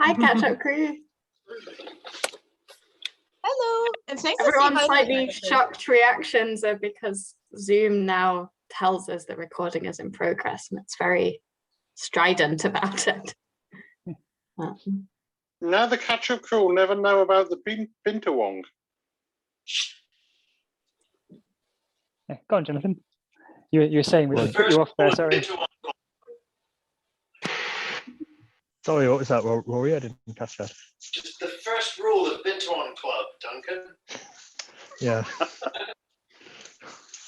Hi, catch-up crew. Hello. It's nice to see Everyone's slightly highlights. shocked reactions are because Zoom now tells us the recording is in progress, and it's very strident about it. Now the catch-up crew will never know about the Bintawong. Yeah, go on, Jonathan. You were saying we put you off there, sorry. Sorry, what was that, Rory? I didn't catch that. Just the first rule of Bintawong Club, Duncan. Yeah.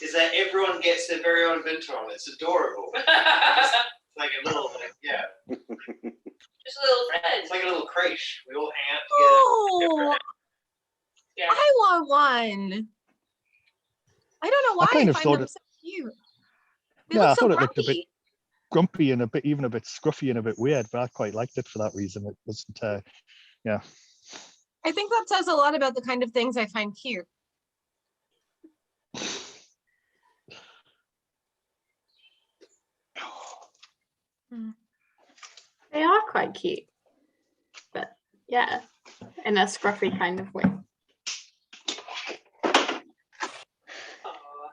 Is that everyone gets their very own Bintawong. It's adorable. It's like a little, yeah. Just a little friend. It's like a little creche. We all hang out together. Oh, Yeah. I want one. I don't know why kind I of find thought them it- so cute. They Yeah, I look so thought it looked a bit grumpy. grumpy and even a bit scruffy and a bit weird, but I quite liked it for that reason. It wasn't, yeah. I think that says a lot about the kind of things I find cute. They are quite cute, but yeah, in a scruffy kind of way. Aw.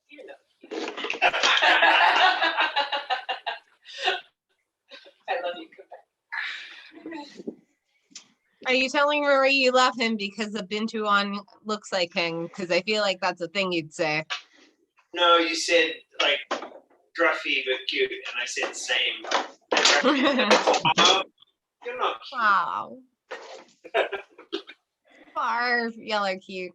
You're not cute. I love you. Come back. Are you telling Rory you love him because the Bintuan looks like him? Because I feel like that's a thing you'd say. No, you said like gruffy but cute, and I said same. You're not cute. Wow. Barf, y'all are cute.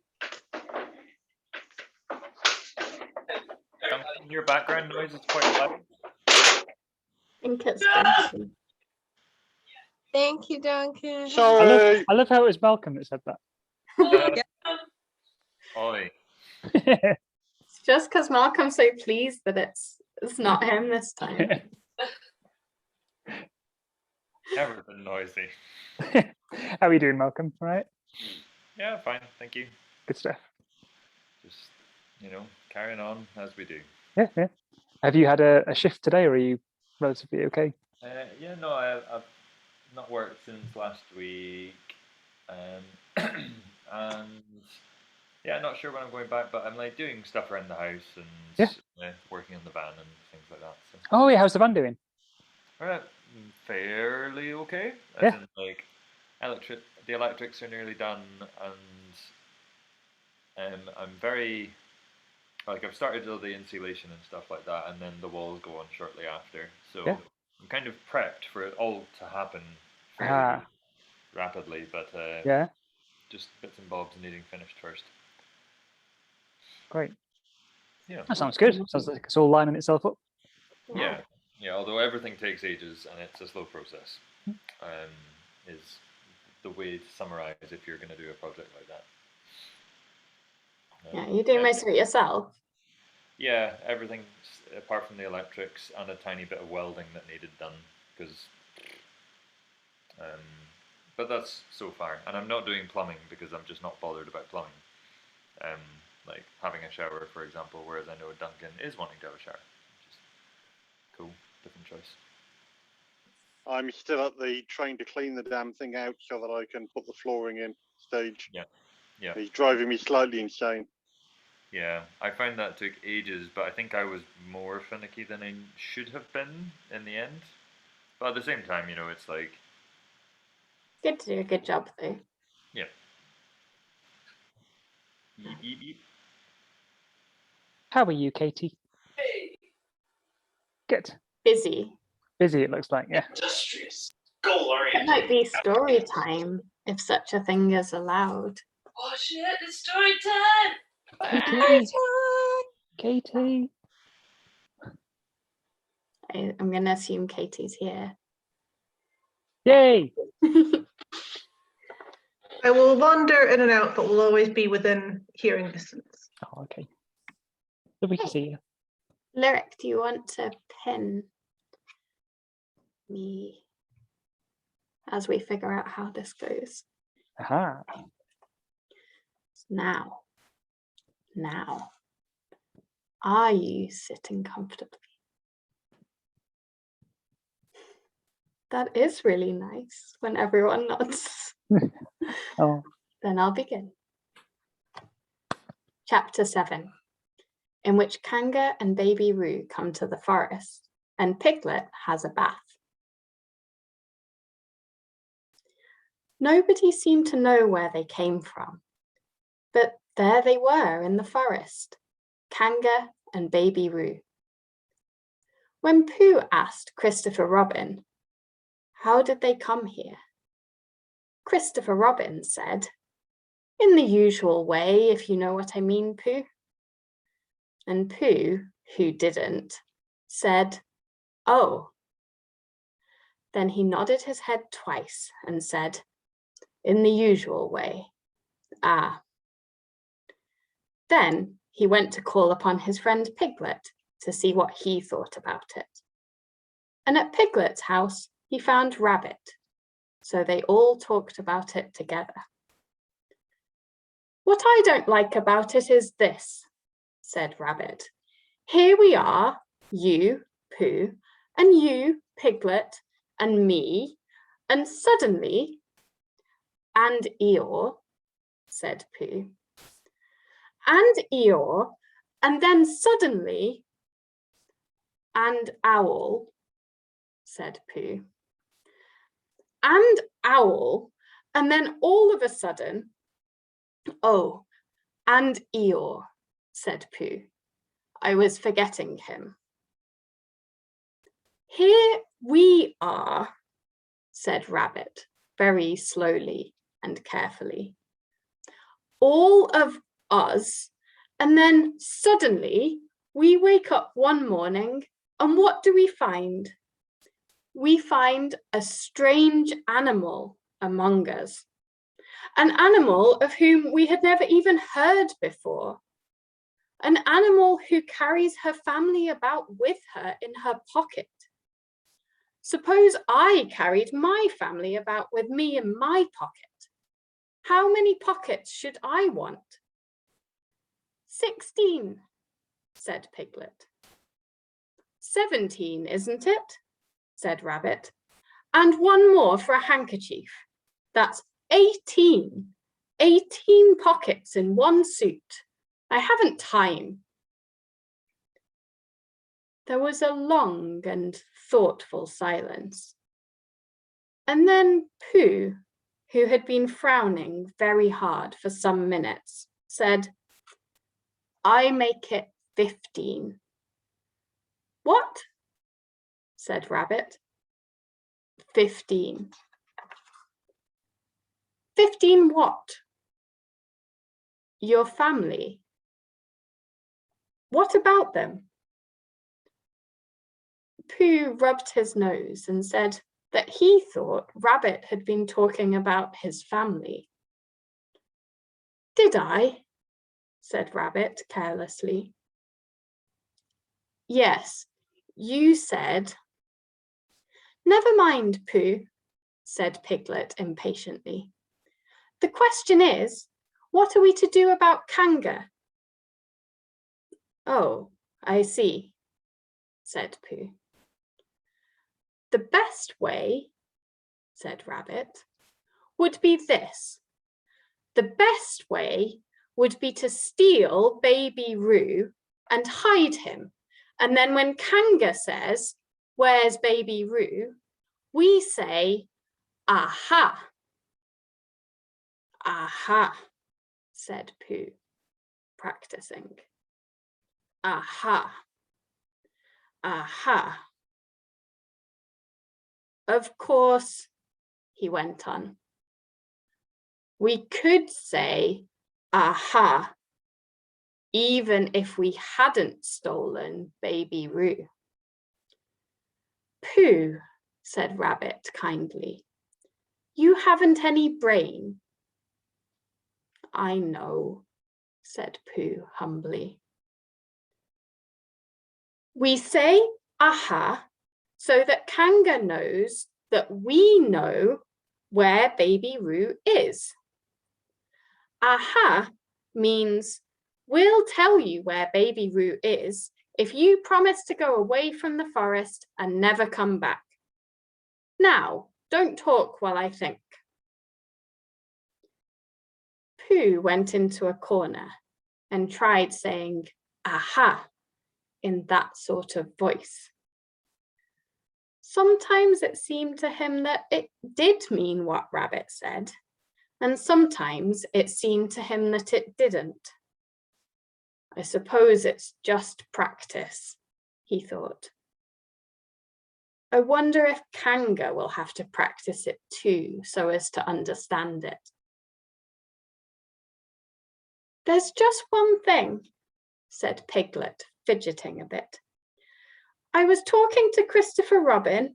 Your background noise is quite loud. I think it's Duncan. Thank you, Duncan. Sorry. I love how it was Malcolm that said that. Oi. It's just because Malcolm's so pleased that it's not him this time. Never been noisy. How are you doing, Malcolm? All right? Yeah, fine, thank you. Good stuff. Just, carrying on as we do. Yeah, yeah. Have you had a shift today, or are you relatively okay? Yeah, no, I've not worked since last week. And yeah, not sure when I'm going back, but I'm like doing stuff around the house and working on the van and things like that. So. Oh, yeah. How's the van doing? Fairly okay. As Yeah. in, like, the electrics are nearly done, and I'm very, like, I've started all the insulation and stuff like that, and then the walls go on shortly after. So Yeah. I'm kind of prepped for it all to happen fairly Ah, rapidly, but yeah. just bits and bobs needing finished first. Great. Yeah. That sounds good. Sounds like it's all lining itself up. Yeah. Yeah, although everything takes ages and it's a slow process, is the way to summarize if you're going to do a project like that. Yeah, you do most of it yourself. Yeah, everything apart from the electrics and a tiny bit of welding that needed done, because but that's so far, and I'm not doing plumbing because I'm just not bothered about plumbing. Like having a shower, for example, whereas I know Duncan is wanting to have a shower, which is cool, different choice. I'm still at the trying to clean the damn thing out so that I can put the flooring in stage. Yeah, yeah. He's driving me slightly insane. Yeah, I found that took ages, but I think I was more finicky than I should have been in the end. But at the same time, it's like, Good to do a good job, though. yeah. Yeep, yeep, yeep. How are you, Katie? Hey, Good. Busy. Busy, it looks like, yeah. industrious, goal It might oriented. be story time, if such a thing is allowed. Oh shit, it's story time! Katie. Katie. I'm going to assume Katie's here. Yay! I will wander in and out, but will always be within hearing distance. Oh, okay. Lovely to see you. Lyric, do you want to pin me as we figure out how this goes? Aha. Now, are you sitting comfortably? That is really nice when everyone nods. Oh, Then I'll begin. Chapter 7, in which Kanga and Baby Roo come to the forest and Piglet has a bath. Nobody seemed to know where they came from, but there they were in the forest, Kanga and Baby Roo. When Pooh asked Christopher Robin, how did they come here? Christopher Robin said, in the usual way, if you know what I mean, Pooh. And Pooh, who didn't, said, oh. Then he nodded his head twice and said, in the usual way, ah. Then he went to call upon his friend Piglet to see what he thought about it. And at Piglet's house, he found Rabbit, so they all talked about it together. What I don't like about it is this, said Rabbit. Here we are, you, Pooh, and you, Piglet, and me, and suddenly, and Eeyore, said Pooh, and Eeyore, and then suddenly, and Owl, said Pooh, and Owl, and then all of a sudden, oh, and Eeyore, said Pooh. I was forgetting him. Here we are, said Rabbit, very slowly and carefully. All of us, and then suddenly we wake up one morning, and what do we find? We find a strange animal among us, an animal of whom we had never even heard before, an animal who carries her family about with her in her pocket. Suppose I carried my family about with me in my pocket. How many pockets should I want? 16, said Piglet. 17, isn't it? Said Rabbit. And one more for a handkerchief. That's 18. 18 pockets in one suit. I haven't time. There was a long and thoughtful silence. And then Pooh, who had been frowning very hard for some minutes, said, I make it 15. What? Said Rabbit. 15. 15 what? Your family. What about them? Pooh rubbed his nose and said that he thought Rabbit had been talking about his family. Did I? Said Rabbit carelessly. Yes, you said. Never mind, Pooh, said Piglet impatiently. The question is, what are we to do about Kanga? Oh, I see, said Pooh. The best way, said Rabbit, would be this. The best way would be to steal Baby Roo and hide him. And then when Kanga says, where's Baby Roo? We say, aha. Aha, said Pooh, practicing. Aha. Aha. Of course, he went on. We could say, aha, even if we hadn't stolen Baby Roo. Pooh, said Rabbit kindly, you haven't any brain. I know, said Pooh humbly. We say, aha, so that Kanga knows that we know where Baby Roo is. Aha means we'll tell you where Baby Roo is if you promise to go away from the forest and never come back. Now, don't talk while I think. Pooh went into a corner and tried saying, aha, in that sort of voice. Sometimes it seemed to him that it did mean what Rabbit said, and sometimes it seemed to him that it didn't. I suppose it's just practice, he thought. I wonder if Kanga will have to practice it too, so as to understand it. There's just one thing, said Piglet, fidgeting a bit. I was talking to Christopher Robin,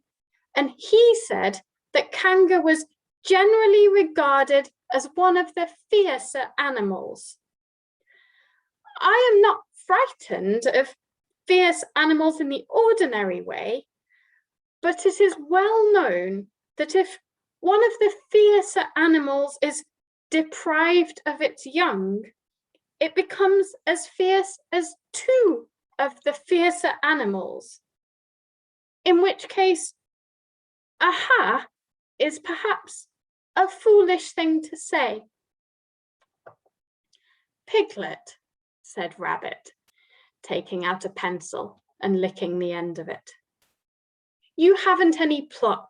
and he said that Kanga was generally regarded as one of the fiercer animals. I am not frightened of fierce animals in the ordinary way, but it is well known that if one of the fiercer animals is deprived of its young, it becomes as fierce as two of the fiercer animals, in which case, aha is perhaps a foolish thing to say. Piglet, said Rabbit, taking out a pencil and licking the end of it. You haven't any pluck.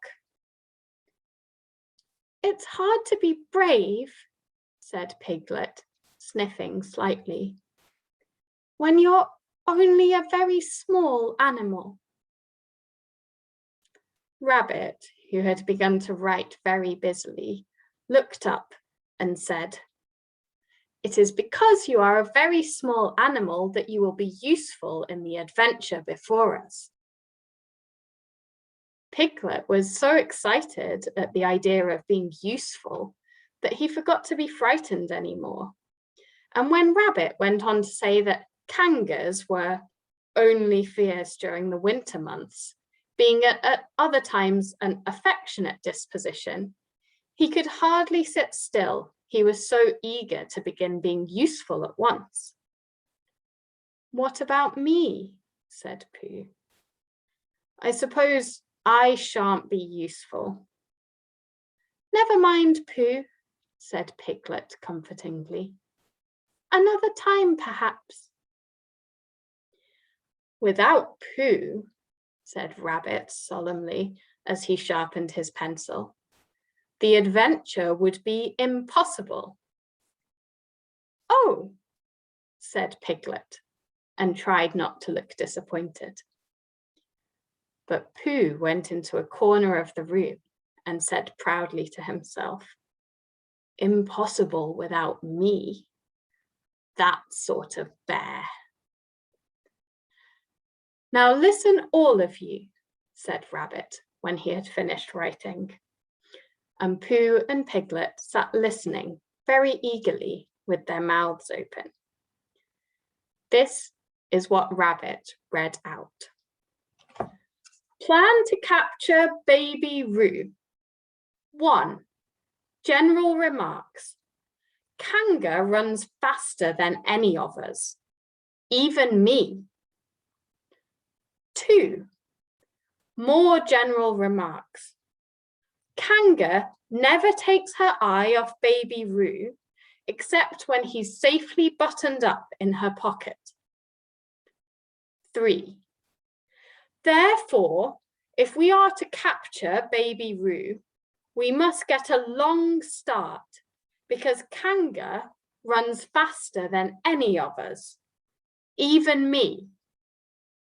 It's hard to be brave, said Piglet, sniffing slightly, when you're only a very small animal. Rabbit, who had begun to write very busily, looked up and said, It is because you are a very small animal that you will be useful in the adventure before us. Piglet was so excited at the idea of being useful that he forgot to be frightened anymore. And when Rabbit went on to say that Kangas were only fierce during the winter months, being at other times an affectionate disposition, he could hardly sit still. He was so eager to begin being useful at once. What about me? Said Pooh. I suppose I shan't be useful. Never mind, Pooh, said Piglet comfortingly. Another time, perhaps. Without Pooh, said Rabbit solemnly as he sharpened his pencil, the adventure would be impossible. Oh, said Piglet, and tried not to look disappointed. But Pooh went into a corner of the room and said proudly to himself, Impossible without me, that sort of bear. Now listen, all of you, said Rabbit when he had finished writing. And Pooh and Piglet sat listening very eagerly with their mouths open. This is what Rabbit read out. Plan to capture Baby Roo. 1. General remarks. Kanga runs faster than any of us, even me. 2. More general remarks. Kanga never takes her eye off Baby Roo, except when he's safely buttoned up in her pocket. 3. Therefore, if we are to capture Baby Roo, we must get a long start, because Kanga runs faster than any of us, even me,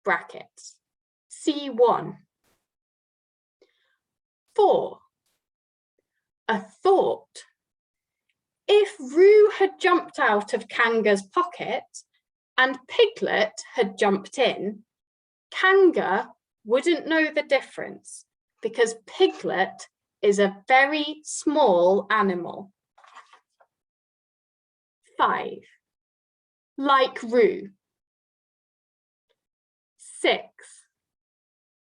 brackets, C1. 4. A thought. If Roo had jumped out of Kanga's pocket and Piglet had jumped in, Kanga wouldn't know the difference because Piglet is a very small animal. 5. Like Roo. 6.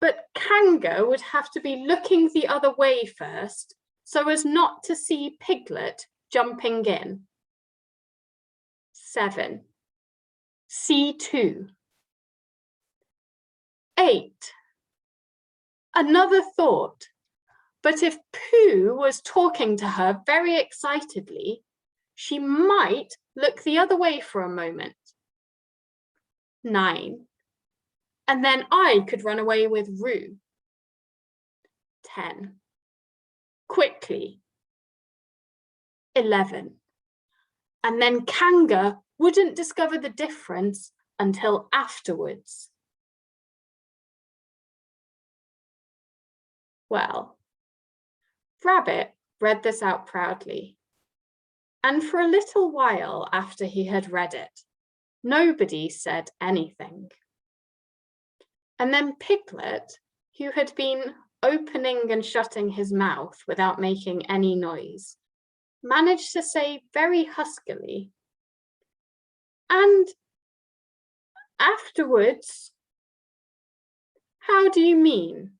But Kanga would have to be looking the other way first so as not to see Piglet jumping in. 7. C2. 8. Another thought. But if Pooh was talking to her very excitedly, she might look the other way for a moment. 9. And then I could run away with Roo. 10. Quickly. 11. And then Kanga wouldn't discover the difference until afterwards. Well, Rabbit read this out proudly. And for a little while after he had read it, nobody said anything. And then Piglet, who had been opening and shutting his mouth without making any noise, managed to say very huskily, "And afterwards? How do you mean?"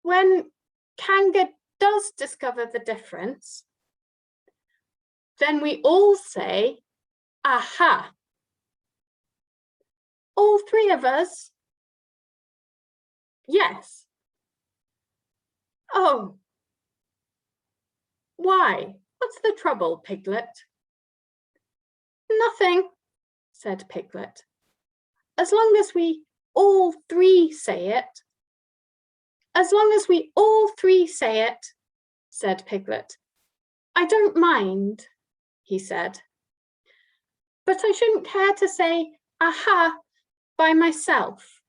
"When Kanga does discover the difference, then we all say, 'Aha!' All 3 of us?" "Yes." "Oh. Why? What's the trouble, Piglet?" "Nothing," said Piglet. "As long as we all 3 say it." "As long as we all 3 say it," said Piglet. "I don't mind," he said. "But I shouldn't care to say 'aha' by myself.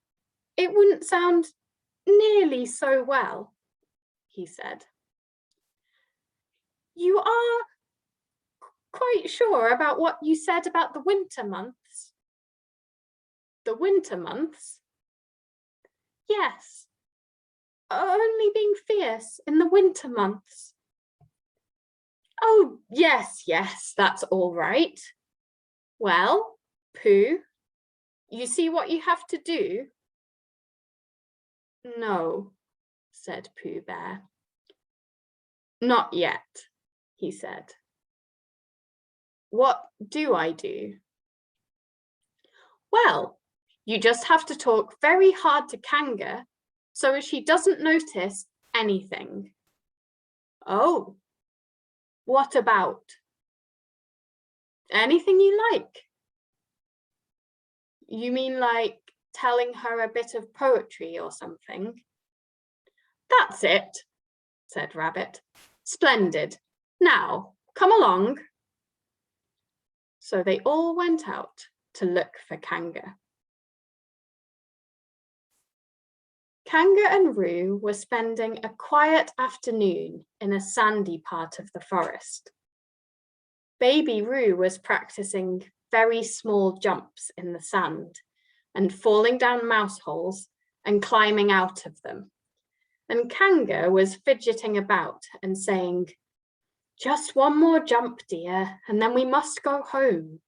It wouldn't sound nearly so well," he said. "You are quite sure about what you said about the winter months?" "The winter months?" "Yes. Only being fierce in the winter months." "Oh, yes, that's all right. Well, Pooh, you see what you have to do?" "No," said Pooh Bear. "Not yet," he said. "What do I do?" "Well, you just have to talk very hard to Kanga so she doesn't notice anything." "Oh, what about?" "Anything you like." "You mean like telling her a bit of poetry or something?" "That's it," said Rabbit. "Splendid. Now, come along." So they all went out to look for Kanga. Kanga and Roo were spending a quiet afternoon in a sandy part of the forest. Baby Roo was practicing very small jumps in the sand and falling down mouse holes and climbing out of them. And Kanga was fidgeting about and saying, "Just one more jump, dear, and then we must go home."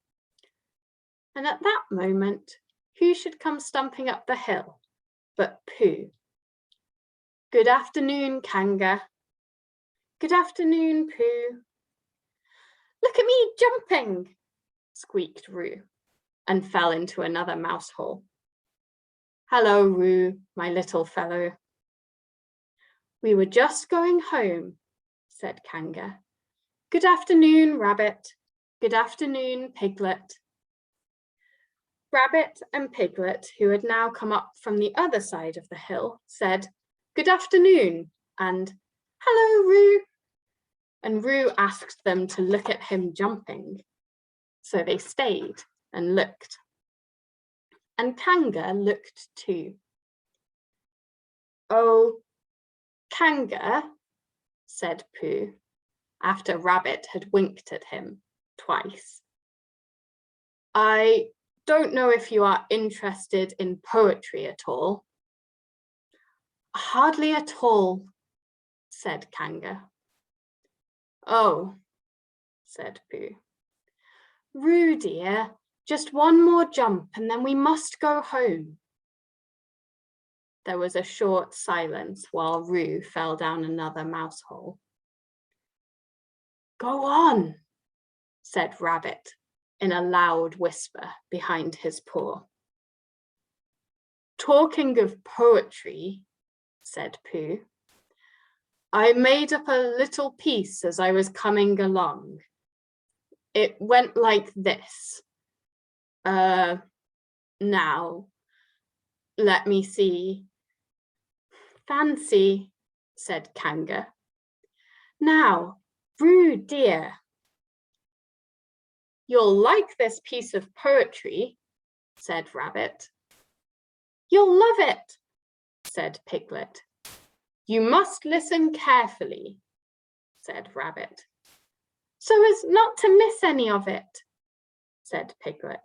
And at that moment, who should come stumping up the hill but Pooh. "Good afternoon, Kanga." "Good afternoon, Pooh." "Look at me jumping," squeaked Roo, and fell into another mouse hole. "Hello, Roo, my little fellow." "We were just going home," said Kanga. "Good afternoon, Rabbit. Good afternoon, Piglet." Rabbit and Piglet, who had now come up from the other side of the hill, said, "Good afternoon," and "Hello, Roo." And Roo asked them to look at him jumping. So they stayed and looked. And Kanga looked too. "Oh, Kanga," said Pooh, after Rabbit had winked at him twice. "I don't know if you are interested in poetry at all." "Hardly at all," said Kanga. "Oh," said Pooh. "Roo, dear, just one more jump and then we must go home." There was a short silence while Roo fell down another mouse hole. "Go on," said Rabbit in a loud whisper behind his paw. "Talking of poetry," said Pooh, I made up a little piece as I was coming along. It went like this. Now, let me see. Fancy, said Kanga. Now, Roo dear. You'll like this piece of poetry, said Rabbit. You'll love it, said Piglet. You must listen carefully, said Rabbit. So as not to miss any of it, said Piglet.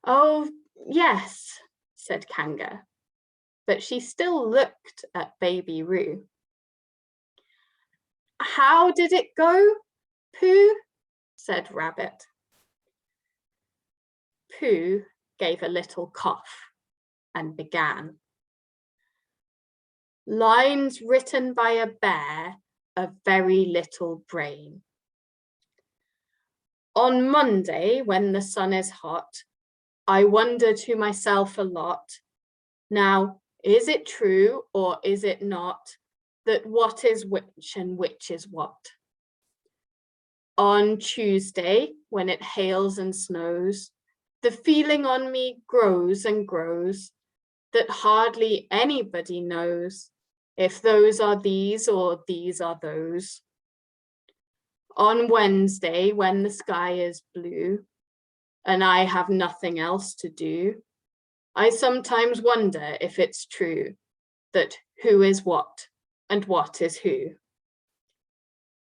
Oh, yes, said Kanga, but she still looked at baby Roo. How did it go, Pooh? Said Rabbit. Pooh gave a little cough and began. Lines written by a bear of very little brain. On Monday, when the sun is hot, I wonder to myself a lot, now, is it true or is it not, that what is which and which is what? On Tuesday, when it hails and snows, the feeling on me grows and grows, that hardly anybody knows if those are these or these are those. On Wednesday, when the sky is blue, and I have nothing else to do, I sometimes wonder if it's true that who is what and what is who.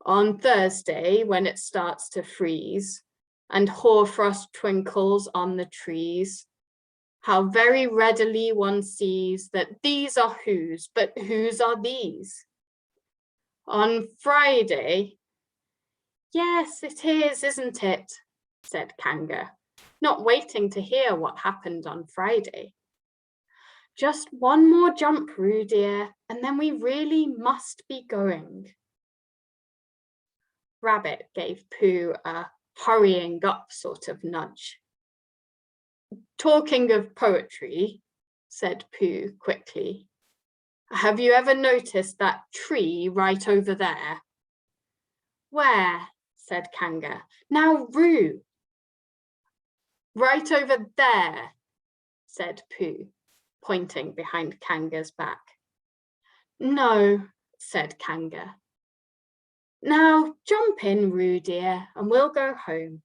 On Thursday, when it starts to freeze and hoarfrost twinkles on the trees, how very readily one sees that these are whose, but whose are these? On Friday, yes, it is, isn't it? Said Kanga, not waiting to hear what happened on Friday. Just one more jump, Roo dear, and then we really must be going. Rabbit gave Pooh a hurrying up sort of nudge. Talking of poetry, said Pooh quickly, have you ever noticed that tree right over there? Where? Said Kanga. Now, Roo. Right over there, said Pooh, pointing behind Kanga's back. No, said Kanga. Now, jump in, Roo dear, and we'll go home.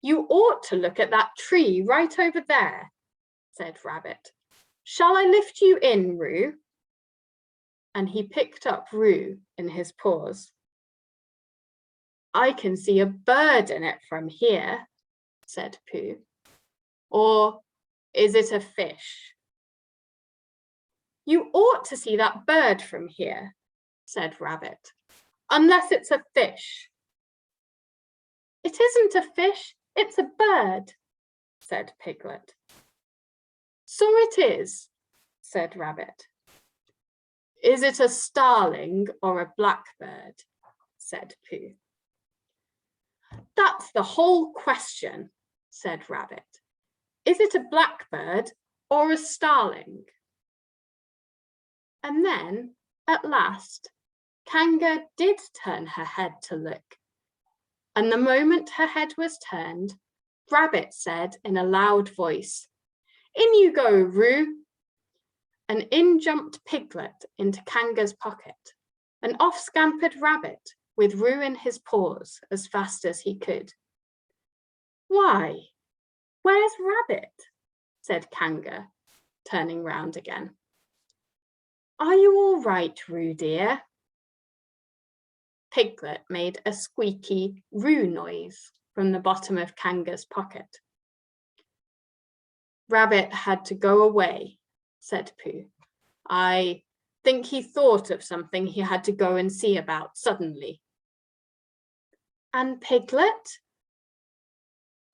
You ought to look at that tree right over there, said Rabbit. Shall I lift you in, Roo? And he picked up Roo in his paws. I can see a bird in it from here, said Pooh. Or is it a fish? You ought to see that bird from here, said Rabbit, unless it's a fish. It isn't a fish, it's a bird, said Piglet. So it is, said Rabbit. Is it a starling or a blackbird? Said Pooh. That's the whole question, said Rabbit. Is it a blackbird or a starling? And then, at last, Kanga did turn her head to look. And the moment her head was turned, Rabbit said in a loud voice, In you go, Roo. And in jumped Piglet into Kanga's pocket, and off scampered Rabbit with Roo in his paws as fast as he could. Why, where's Rabbit? Said Kanga, turning round again. Are you all right, Roo dear? Piglet made a squeaky Roo noise from the bottom of Kanga's pocket. Rabbit had to go away, said Pooh. I think he thought of something he had to go and see about suddenly. And Piglet?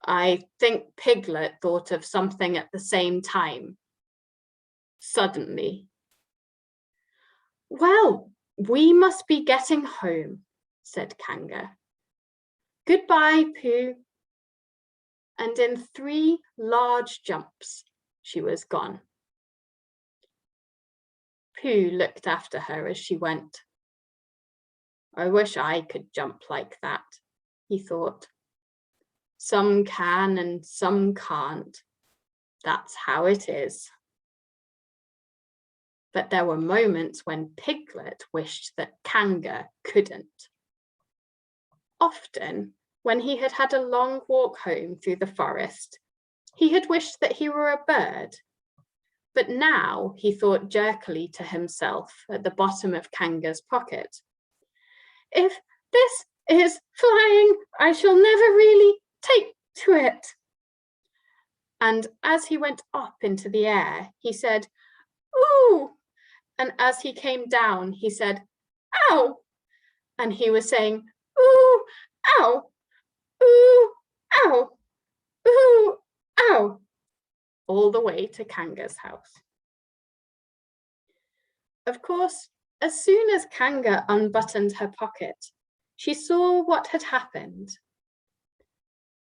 I think Piglet thought of something at the same time. Suddenly. Well, we must be getting home, said Kanga. Goodbye, Pooh. And in 3 large jumps, she was gone. Pooh looked after her as she went. I wish I could jump like that, he thought. Some can and some can't. That's how it is. But there were moments when Piglet wished that Kanga couldn't. Often, when he had had a long walk home through the forest, he had wished that he were a bird. But now he thought jerkily to himself at the bottom of Kanga's pocket, if this is flying, I shall never really take to it. And as he went up into the air, he said, ooh. And as he came down, he said, ow. And he was saying, ooh, ow, ooh, ow, ooh, ow, all the way to Kanga's house. Of course, as soon as Kanga unbuttoned her pocket, she saw what had happened.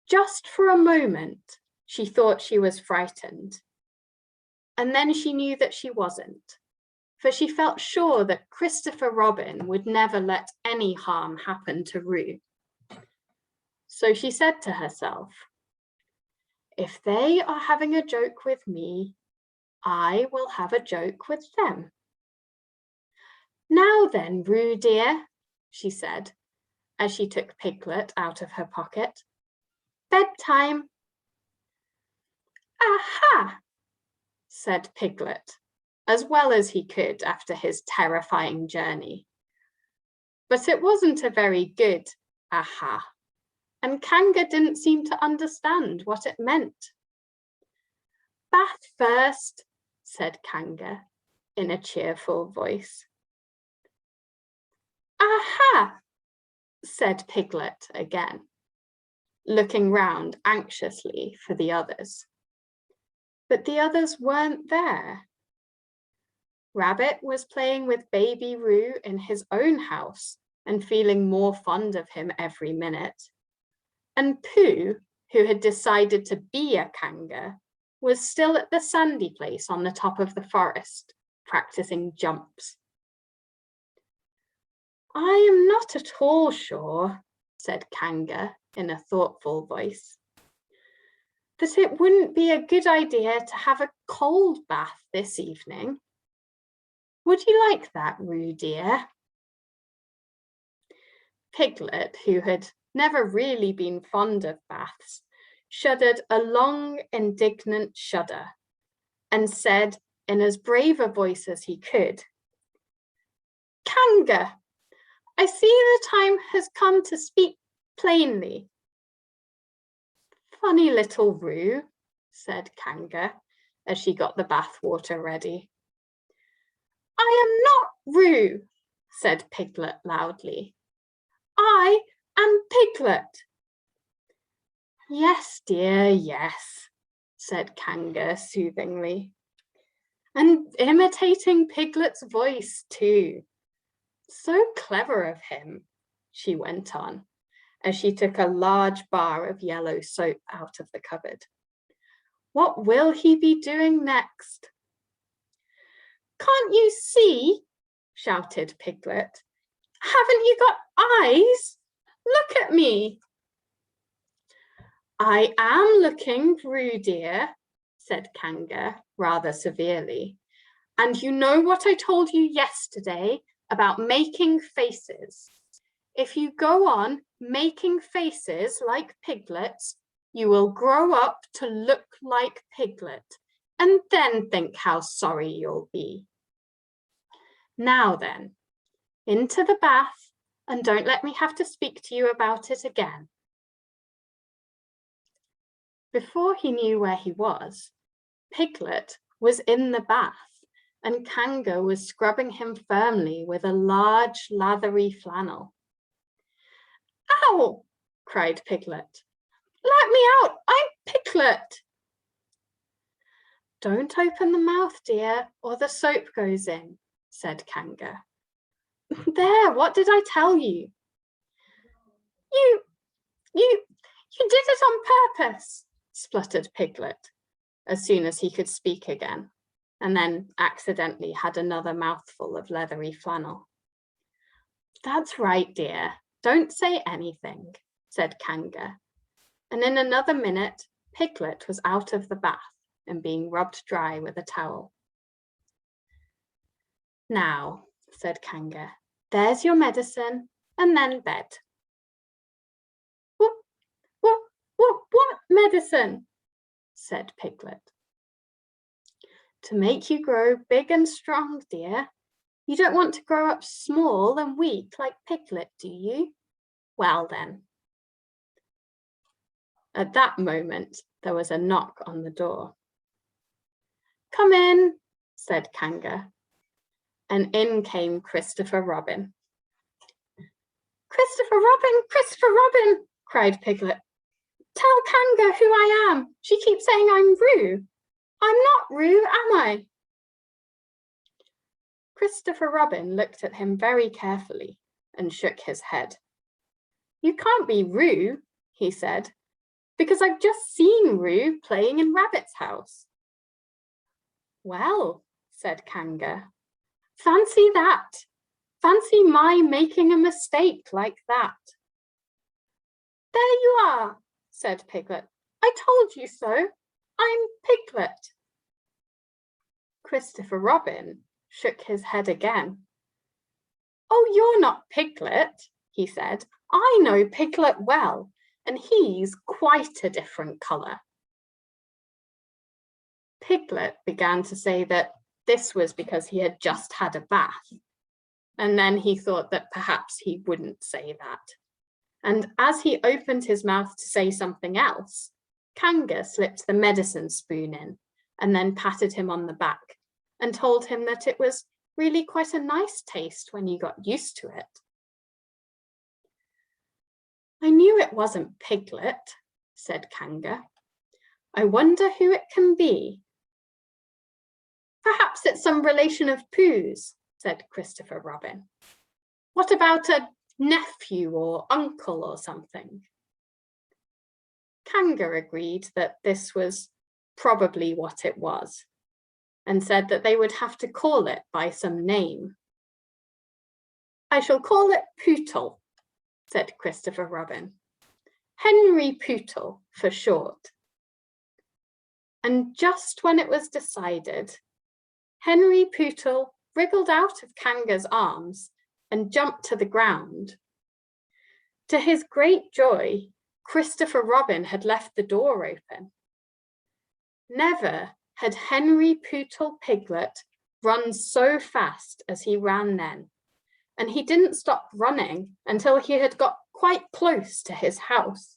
Just for a moment, she thought she was frightened. And then she knew that she wasn't, for she felt sure that Christopher Robin would never let any harm happen to Roo. So she said to herself, if they are having a joke with me, I will have a joke with them. Now then, Roo dear, she said, as she took Piglet out of her pocket. Bedtime. Aha, said Piglet, as well as he could after his terrifying journey. But it wasn't a very good aha, and Kanga didn't seem to understand what it meant. Bath first, said Kanga in a cheerful voice. Aha, said Piglet again, looking round anxiously for the others. But the others weren't there. Rabbit was playing with baby Roo in his own house and feeling more fond of him every minute. And Pooh, who had decided to be a Kanga, was still at the sandy place on the top of the forest, practicing jumps. I am not at all sure, said Kanga in a thoughtful voice, that it wouldn't be a good idea to have a cold bath this evening. Would you like that, Roo dear? Piglet, who had never really been fond of baths, shuddered a long, indignant shudder and said in as brave a voice as he could, Kanga, I see the time has come to speak plainly. Funny little Roo, said Kanga as she got the bath water ready. I am not Roo, said Piglet loudly. I am Piglet. Yes, dear, yes, said Kanga soothingly. And imitating Piglet's voice too. So clever of him, she went on, as she took a large bar of yellow soap out of the cupboard. What will he be doing next? Can't you see? Shouted Piglet. Haven't you got eyes? Look at me. I am looking, Roo dear, said Kanga rather severely. And you know what I told you yesterday about making faces. If you go on making faces like Piglet's, you will grow up to look like Piglet, and then think how sorry you'll be. Now then, into the bath, and don't let me have to speak to you about it again. Before he knew where he was, Piglet was in the bath, and Kanga was scrubbing him firmly with a large, lathery flannel. Ow! Cried Piglet. Let me out! I'm Piglet! Don't open the mouth, dear, or the soap goes in, said Kanga. There, what did I tell you? You did it on purpose, spluttered Piglet, as soon as he could speak again. and then accidentally had another mouthful of leathery flannel. "That's right, dear. Don't say anything," said Kanga. And in another minute, Piglet was out of the bath and being rubbed dry with a towel. "Now," said Kanga, "there's your medicine, and then bed." What medicine?" said Piglet. "To make you grow big and strong, dear. You don't want to grow up small and weak like Piglet, do you? Well then." At that moment, there was a knock on the door. "Come in," said Kanga, and in came Christopher Robin. "Christopher Robin, Christopher Robin," cried Piglet. "Tell Kanga who I am. She keeps saying I'm Roo. I'm not Roo, am I?" Christopher Robin looked at him very carefully and shook his head. "You can't be Roo," he said, "because I've just seen Roo playing in Rabbit's house." "Well," said Kanga, "fancy that. Fancy my making a mistake like that." "There you are," said Piglet. "I told you so. I'm Piglet." Christopher Robin shook his head again. "Oh, you're not Piglet," he said. "I know Piglet well, and he's quite a different colour." Piglet began to say that this was because he had just had a bath, and then he thought that perhaps he wouldn't say that. And as he opened his mouth to say something else, Kanga slipped the medicine spoon in and then patted him on the back and told him that it was really quite a nice taste when you got used to it. "I knew it wasn't Piglet," said Kanga. "I wonder who it can be." "Perhaps it's some relation of Pooh's," said Christopher Robin. "What about a nephew or uncle or something?" Kanga agreed that this was probably what it was, and said that they would have to call it by some name. "I shall call it Pootle," said Christopher Robin. "Henry Pootle for short." And just when it was decided, Henry Pootle wriggled out of Kanga's arms and jumped to the ground. To his great joy, Christopher Robin had left the door open. Never had Henry Pootle Piglet run so fast as he ran then, and he didn't stop running until he had got quite close to his house.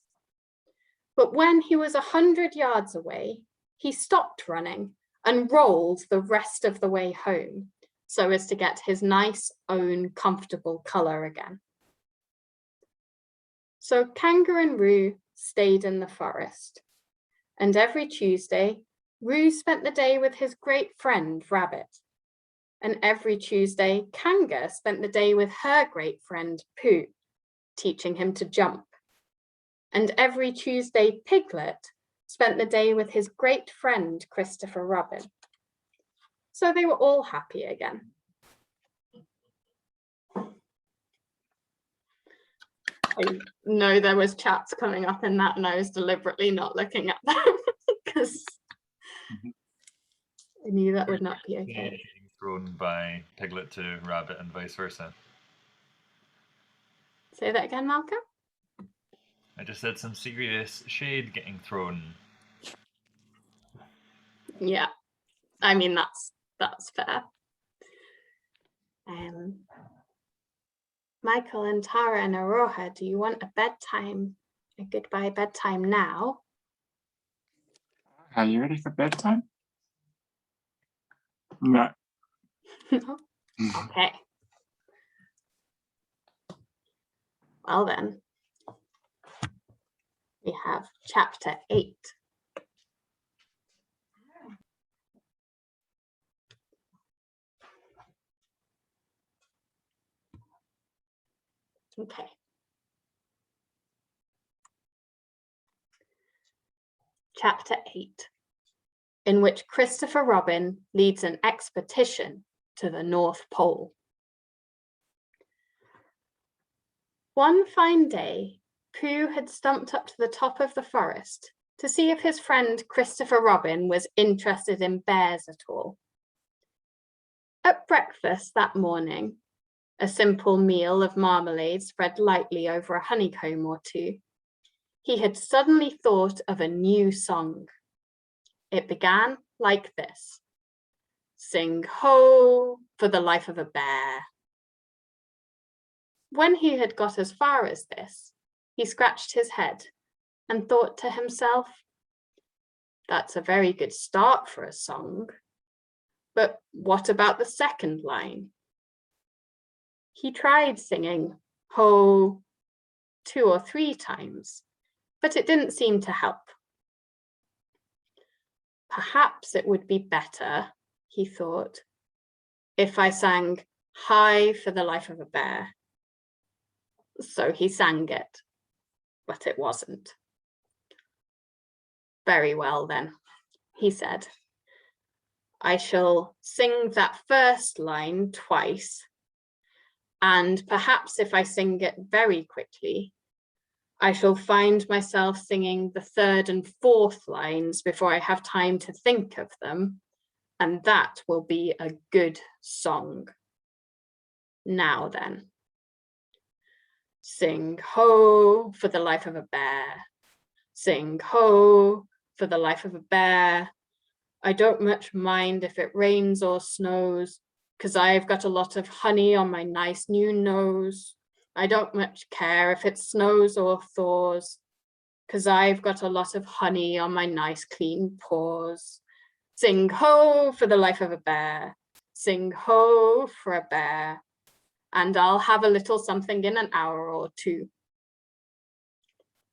But when he was 100 yards away, he stopped running and rolled the rest of the way home so as to get his nice own comfortable colour again. So Kanga and Roo stayed in the forest, and every Tuesday, Roo spent the day with his great friend Rabbit, and every Tuesday, Kanga spent the day with her great friend Pooh, teaching him to jump, and every Tuesday, Piglet spent the day with his great friend Christopher Robin. So they were all happy again. I know there was chats coming up in that, and I was deliberately not looking at them because I knew that would not be okay. Being thrown by Piglet to Rabbit and vice versa. Say that again, Malcolm? I just said some serious shade getting thrown. Yeah, I mean that's fair. Michael and Tara and Aroha, do you want a goodbye bedtime now? Are you ready for bedtime? No. Okay. Well then, we have chapter 8. Okay. Chapter 8. in which Christopher Robin leads an expedition to the North Pole. One fine day, Pooh had stumped up to the top of the forest to see if his friend Christopher Robin was interested in bears at all. At breakfast that morning, a simple meal of marmalade spread lightly over a honeycomb or two, he had suddenly thought of a new song. It began like this: "Sing ho for the life of a bear." When he had got as far as this, he scratched his head and thought to himself, "That's a very good start for a song. But what about the second line?" He tried singing ho 2 or 3 times, but it didn't seem to help. Perhaps it would be better, he thought, if I sang hi for the life of a bear. So he sang it, but it wasn't. "Very well then," he said. "I shall sing that first line twice, and perhaps if I sing it very quickly, I shall find myself singing the third and fourth lines before I have time to think of them, and that will be a good song. Now then. Sing ho for the life of a bear. Sing ho for the life of a bear. I don't much mind if it rains or snows, 'cause I've got a lot of honey on my nice new nose. I don't much care if it snows or thaws, 'cause I've got a lot of honey on my nice clean paws. Sing ho for the life of a bear. Sing ho for a bear. And I'll have a little something in an hour or two."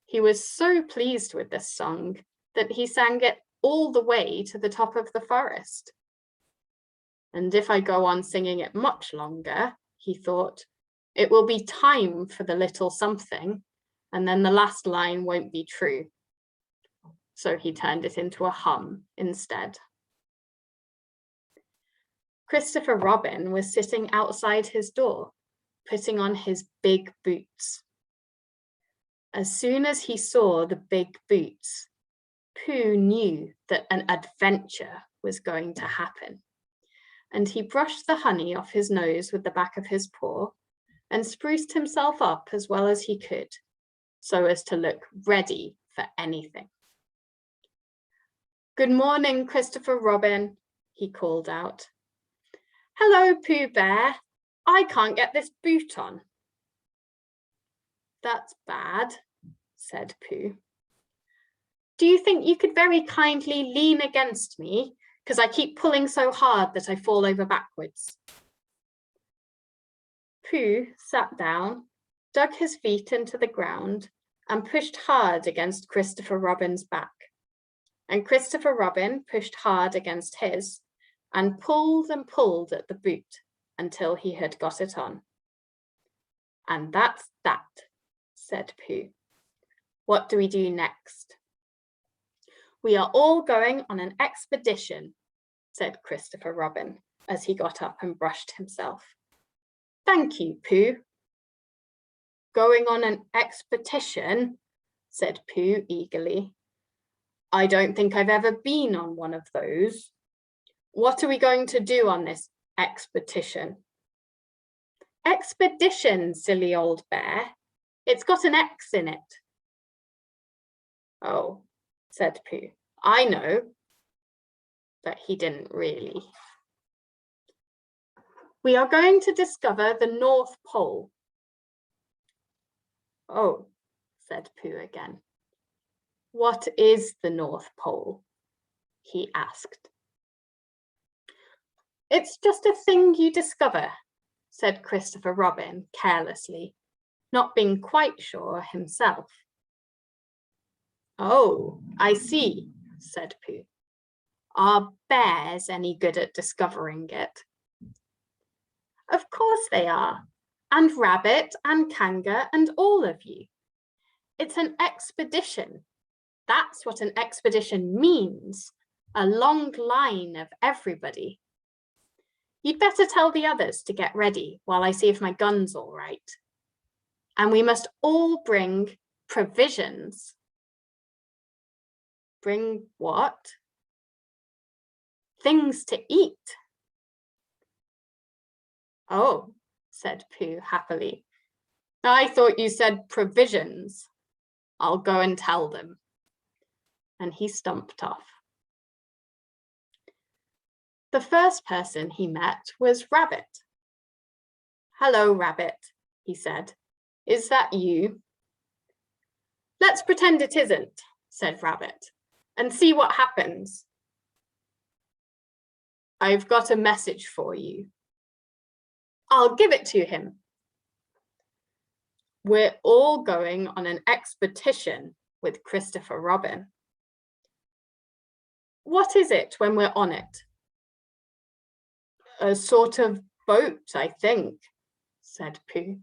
He was so pleased with this song that he sang it all the way to the top of the forest. And if I go on singing it much longer, he thought, it will be time for the little something, and then the last line won't be true. So he turned it into a hum instead. Christopher Robin was sitting outside his door, putting on his big boots. As soon as he saw the big boots, Pooh knew that an adventure was going to happen, and he brushed the honey off his nose with the back of his paw and spruced himself up as well as he could, so as to look ready for anything. "Good morning, Christopher Robin," he called out. "Hello, Pooh Bear. I can't get this boot on." "That's bad," said Pooh. "Do you think you could very kindly lean against me, because I keep pulling so hard that I fall over backwards?" Pooh sat down, dug his feet into the ground, and pushed hard against Christopher Robin's back. And Christopher Robin pushed hard against his, and pulled at the boot until he had got it on. "And that's that," said Pooh. "What do we do next?" "We are all going on an expedition," said Christopher Robin as he got up and brushed himself. "Thank you, Pooh." "Going on an expedition?" said Pooh eagerly. "I don't think I've ever been on one of those. What are we going to do on this expedition?" "Expedition, silly old bear. It's got an X in it." "Oh," said Pooh, "I know." But he didn't really. "We are going to discover the North Pole." "Oh," said Pooh again. "What is the North Pole?" he asked. "It's just a thing you discover," said Christopher Robin carelessly, not being quite sure himself. "Oh, I see," said Pooh. "Are bears any good at discovering it?" "Of course they are, and Rabbit and Kanga and all of you. It's an expedition. That's what an expedition means, a long line of everybody. You'd better tell the others to get ready while I see if my gun's all right. And we must all bring provisions. Bring what? Things to eat. Oh, said Pooh happily. I thought you said provisions. I'll go and tell them. And he stumped off. The first person he met was Rabbit. Hello, Rabbit, he said. Is that you? Let's pretend it isn't, said Rabbit, and see what happens. I've got a message for you. I'll give it to him. We're all going on an expedition with Christopher Robin. What is it when we're on it? A sort of boat, I think, said Pooh.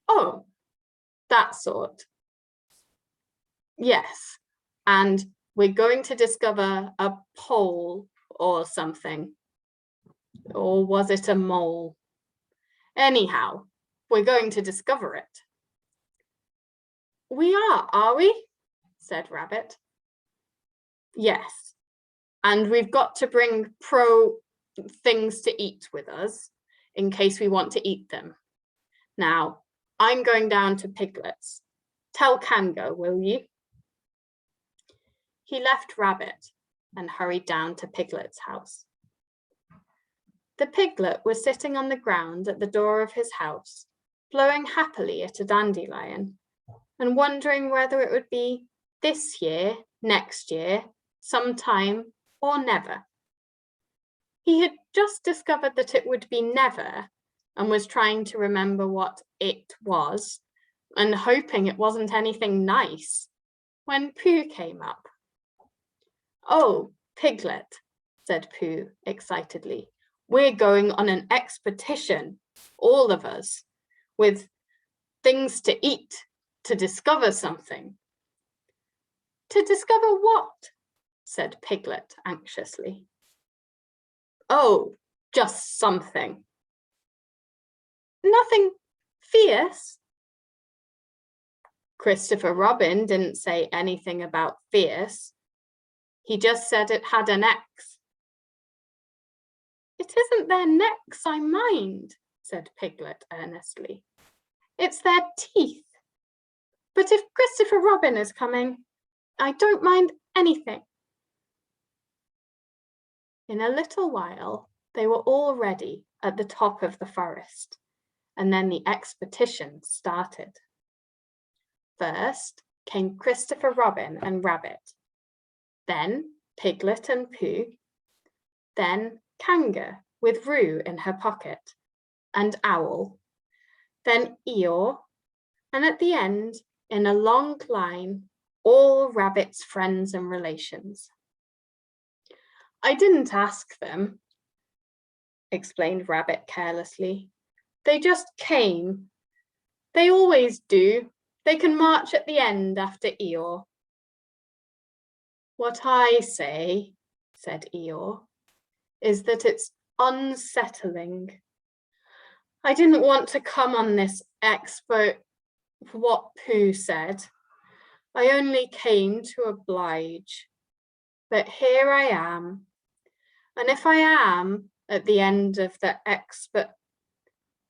Oh, that sort. Yes, and we're going to discover a pole or something. Or was it a mole? Anyhow, we're going to discover it. We are we? Said Rabbit. Yes, and we've got to bring things to eat with us in case we want to eat them. Now, I'm going down to Piglet's. Tell Kango, will you? He left Rabbit and hurried down to Piglet's house. The piglet was sitting on the ground at the door of his house, blowing happily at a dandelion and wondering whether it would be this year, next year, sometime, or never. He had just discovered that it would be never and was trying to remember what it was and hoping it wasn't anything nice when Pooh came up. Oh, Piglet, said Pooh excitedly. We're going on an expedition, all of us, with things to eat, to discover something. To discover what? Said Piglet anxiously. Oh, just something. Nothing fierce? Christopher Robin didn't say anything about fierce. He just said it had an X. It isn't their necks I mind, said Piglet earnestly. It's their teeth. But if Christopher Robin is coming, I don't mind anything. In a little while, they were all ready at the top of the forest, and then the expedition started. First came Christopher Robin and Rabbit, then Piglet and Pooh, then Kanga with Roo in her pocket, and Owl, then Eeyore, and at the end, in a long line, all Rabbit's friends and relations. I didn't ask them, explained Rabbit carelessly. They just came. They always do. They can march at the end after Eeyore. What I say, said Eeyore, is that it's unsettling. I didn't want to come on this expo for what Pooh said. I only came to oblige. But here I am. And if I am at the end of the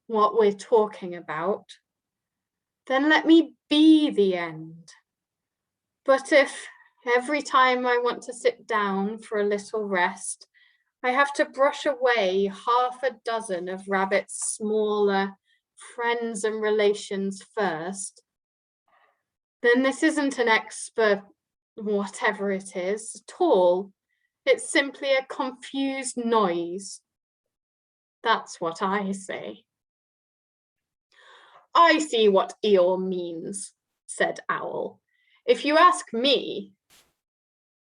what we're talking about, then let me be the end. But if every time I want to sit down for a little rest, I have to brush away half a dozen of Rabbit's smaller friends and relations first, then this isn't an whatever it is at all. It's simply a confused noise. That's what I say. I see what Eeyore means, said Owl. If you ask me,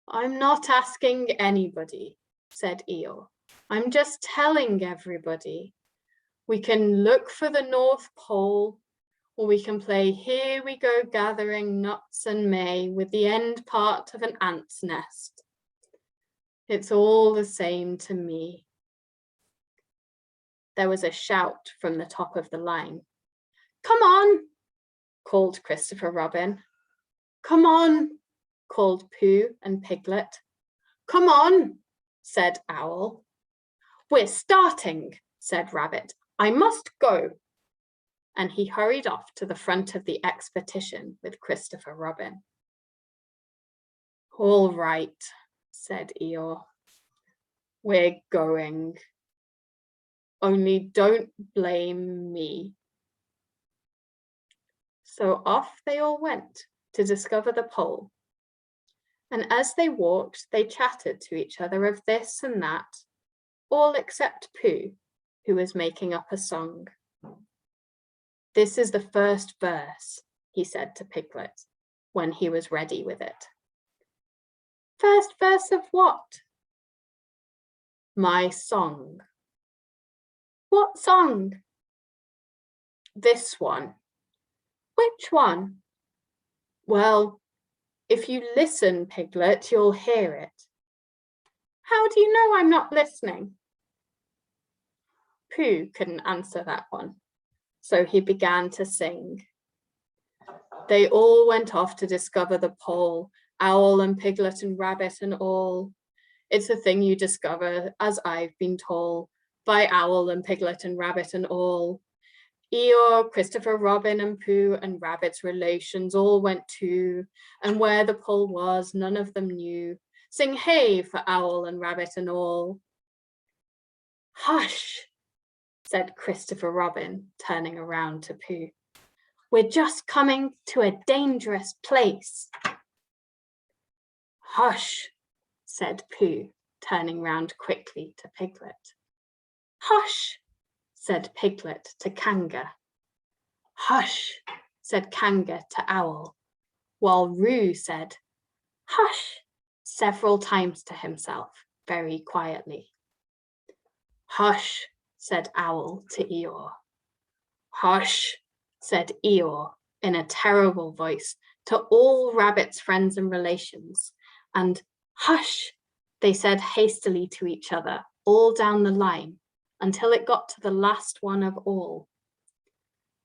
I'm not asking anybody, said Eeyore. I'm just telling everybody. We can look for the North Pole, or we can play Here We Go Gathering Nuts and May with the end part of an ant's nest. It's all the same to me. There was a shout from the top of the line. Come on, called Christopher Robin. Come on, called Pooh and Piglet. Come on, said Owl. We're starting, said Rabbit. I must go. And he hurried off to the front of the expedition with Christopher Robin. All right, said Eeyore. We're going. Only don't blame me. So off they all went to discover the pole. And as they walked, they chatted to each other of this and that, all except Pooh, who was making up a song. This is the first verse, he said to Piglet, when he was ready with it. First verse of what? My song. What song? This one. Which one? Well, if you listen, Piglet, you'll hear it. How do you know I'm not listening? Pooh couldn't answer that one, so he began to sing. They all went off to discover the pole, Owl and Piglet and Rabbit and all. It's a thing you discover, as I've been told, by Owl and Piglet and Rabbit and all. Eeyore, Christopher Robin and Pooh and Rabbit's relations all went too, and where the pole was, none of them knew. Sing hey for Owl and Rabbit and all. Hush, said Christopher Robin, turning around to Pooh. We're just coming to a dangerous place. Hush, said Pooh, turning round quickly to Piglet. Hush, said Piglet to Kanga. Hush, said Kanga to Owl, while Roo said, hush, several times to himself, very quietly. Hush, said Owl to Eeyore. Hush, said Eeyore in a terrible voice to all Rabbit's friends and relations, and hush, they said hastily to each other, all down the line, until it got to the last one of all.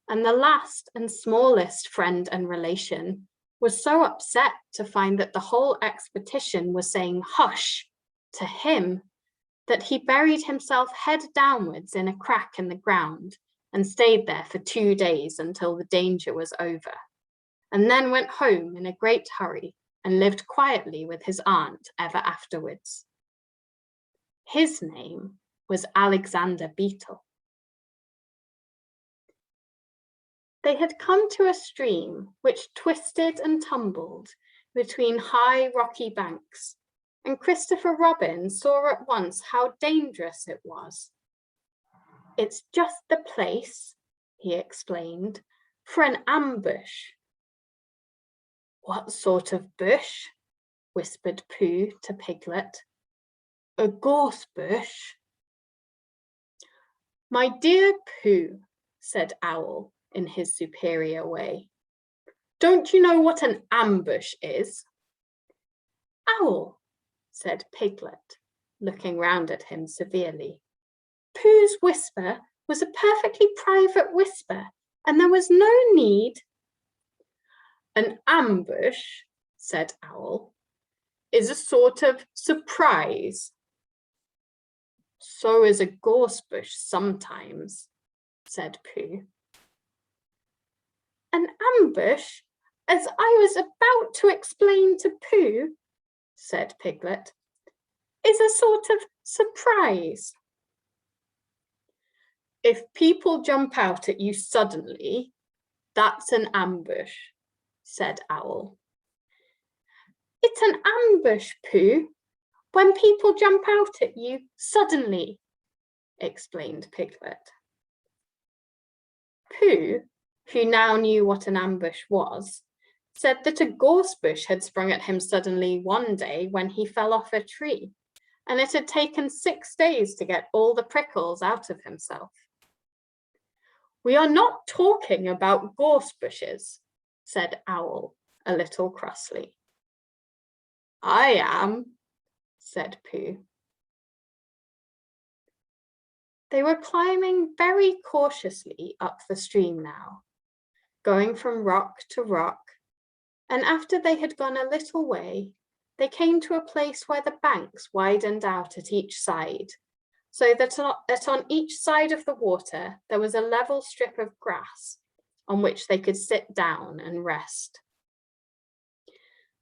And the last and smallest friend and relation was so upset to find that the whole expedition was saying hush to him that he buried himself head downwards in a crack in the ground and stayed there for 2 days until the danger was over, and then went home in a great hurry and lived quietly with his aunt ever afterwards. His name was Alexander Beetle. They had come to a stream which twisted and tumbled between high rocky banks, and Christopher Robin saw at once how dangerous it was. It's just the place, he explained, for an ambush. What sort of bush? Whispered Pooh to Piglet. A gorse bush. My dear Pooh, said Owl in his superior way, don't you know what an ambush is? Owl, said Piglet, looking round at him severely. Pooh's whisper was a perfectly private whisper, and there was no need. An ambush, said Owl, is a sort of surprise. So is a gorse bush sometimes, said Pooh. An ambush, as I was about to explain to Pooh, said Piglet, is a sort of surprise. If people jump out at you suddenly, that's an ambush, said Owl. It's an ambush, Pooh, when people jump out at you suddenly, explained Piglet. Pooh, who now knew what an ambush was, said that a gorse bush had sprung at him suddenly one day when he fell off a tree, and it had taken 6 days to get all the prickles out of himself. We are not talking about gorse bushes, said Owl a little crossly. I am, said Pooh. They were climbing very cautiously up the stream now, going from rock to rock, and after they had gone a little way, they came to a place where the banks widened out at each side, so that on each side of the water there was a level strip of grass on which they could sit down and rest.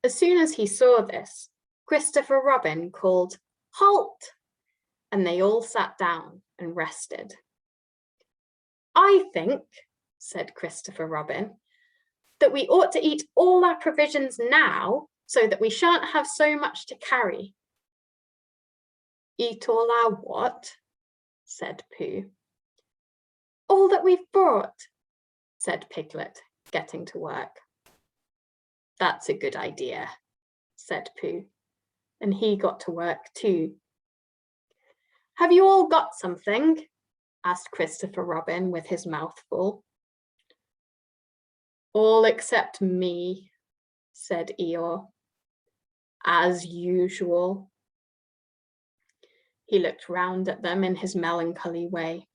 As soon as he saw this, Christopher Robin called, "Halt!" and they all sat down and rested. "I think," said Christopher Robin, "that we ought to eat all our provisions now so that we shan't have so much to carry." "Eat all our what?" said Pooh. "All that we've brought," said Piglet, getting to work. "That's a good idea," said Pooh, and he got to work too. "Have you all got something?" asked Christopher Robin with his mouth full. "All except me," said Eeyore. "As usual." He looked round at them in his melancholy way.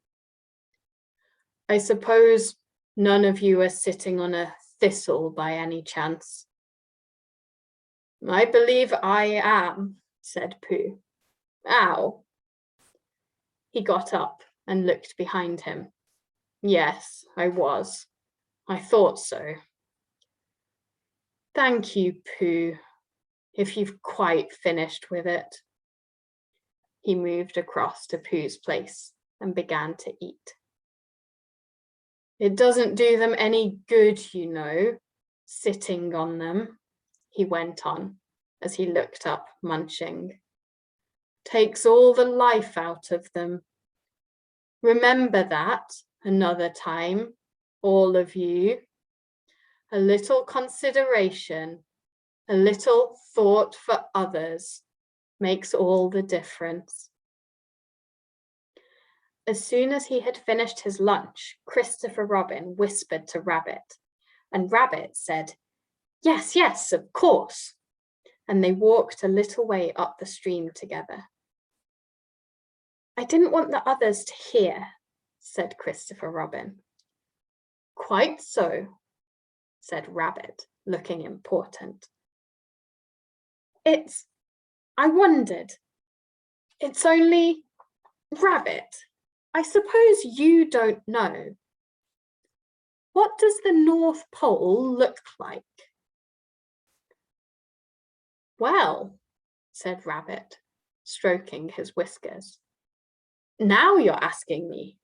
"I suppose none of you are sitting on a thistle by any chance?" "I believe I am," said Pooh. "Ow!" He got up and looked behind him. "Yes, I was. I thought so." "Thank you, Pooh, if you've quite finished with it." He moved across to Pooh's place and began to eat. "It doesn't do them any good, you know, sitting on them," he went on as he looked up, munching. "Takes all the life out of them. Remember that another time, all of you. A little consideration, a little thought for others makes all the difference." As soon as he had finished his lunch, Christopher Robin whispered to Rabbit, and Rabbit said, "Yes, yes, of course," and they walked a little way up the stream together. "I didn't want the others to hear," said Christopher Robin. "Quite so," said Rabbit, looking important. I wondered. It's only, Rabbit, I suppose you don't know. What does the North Pole look like?" "Well," said Rabbit, stroking his whiskers, "now you're asking me."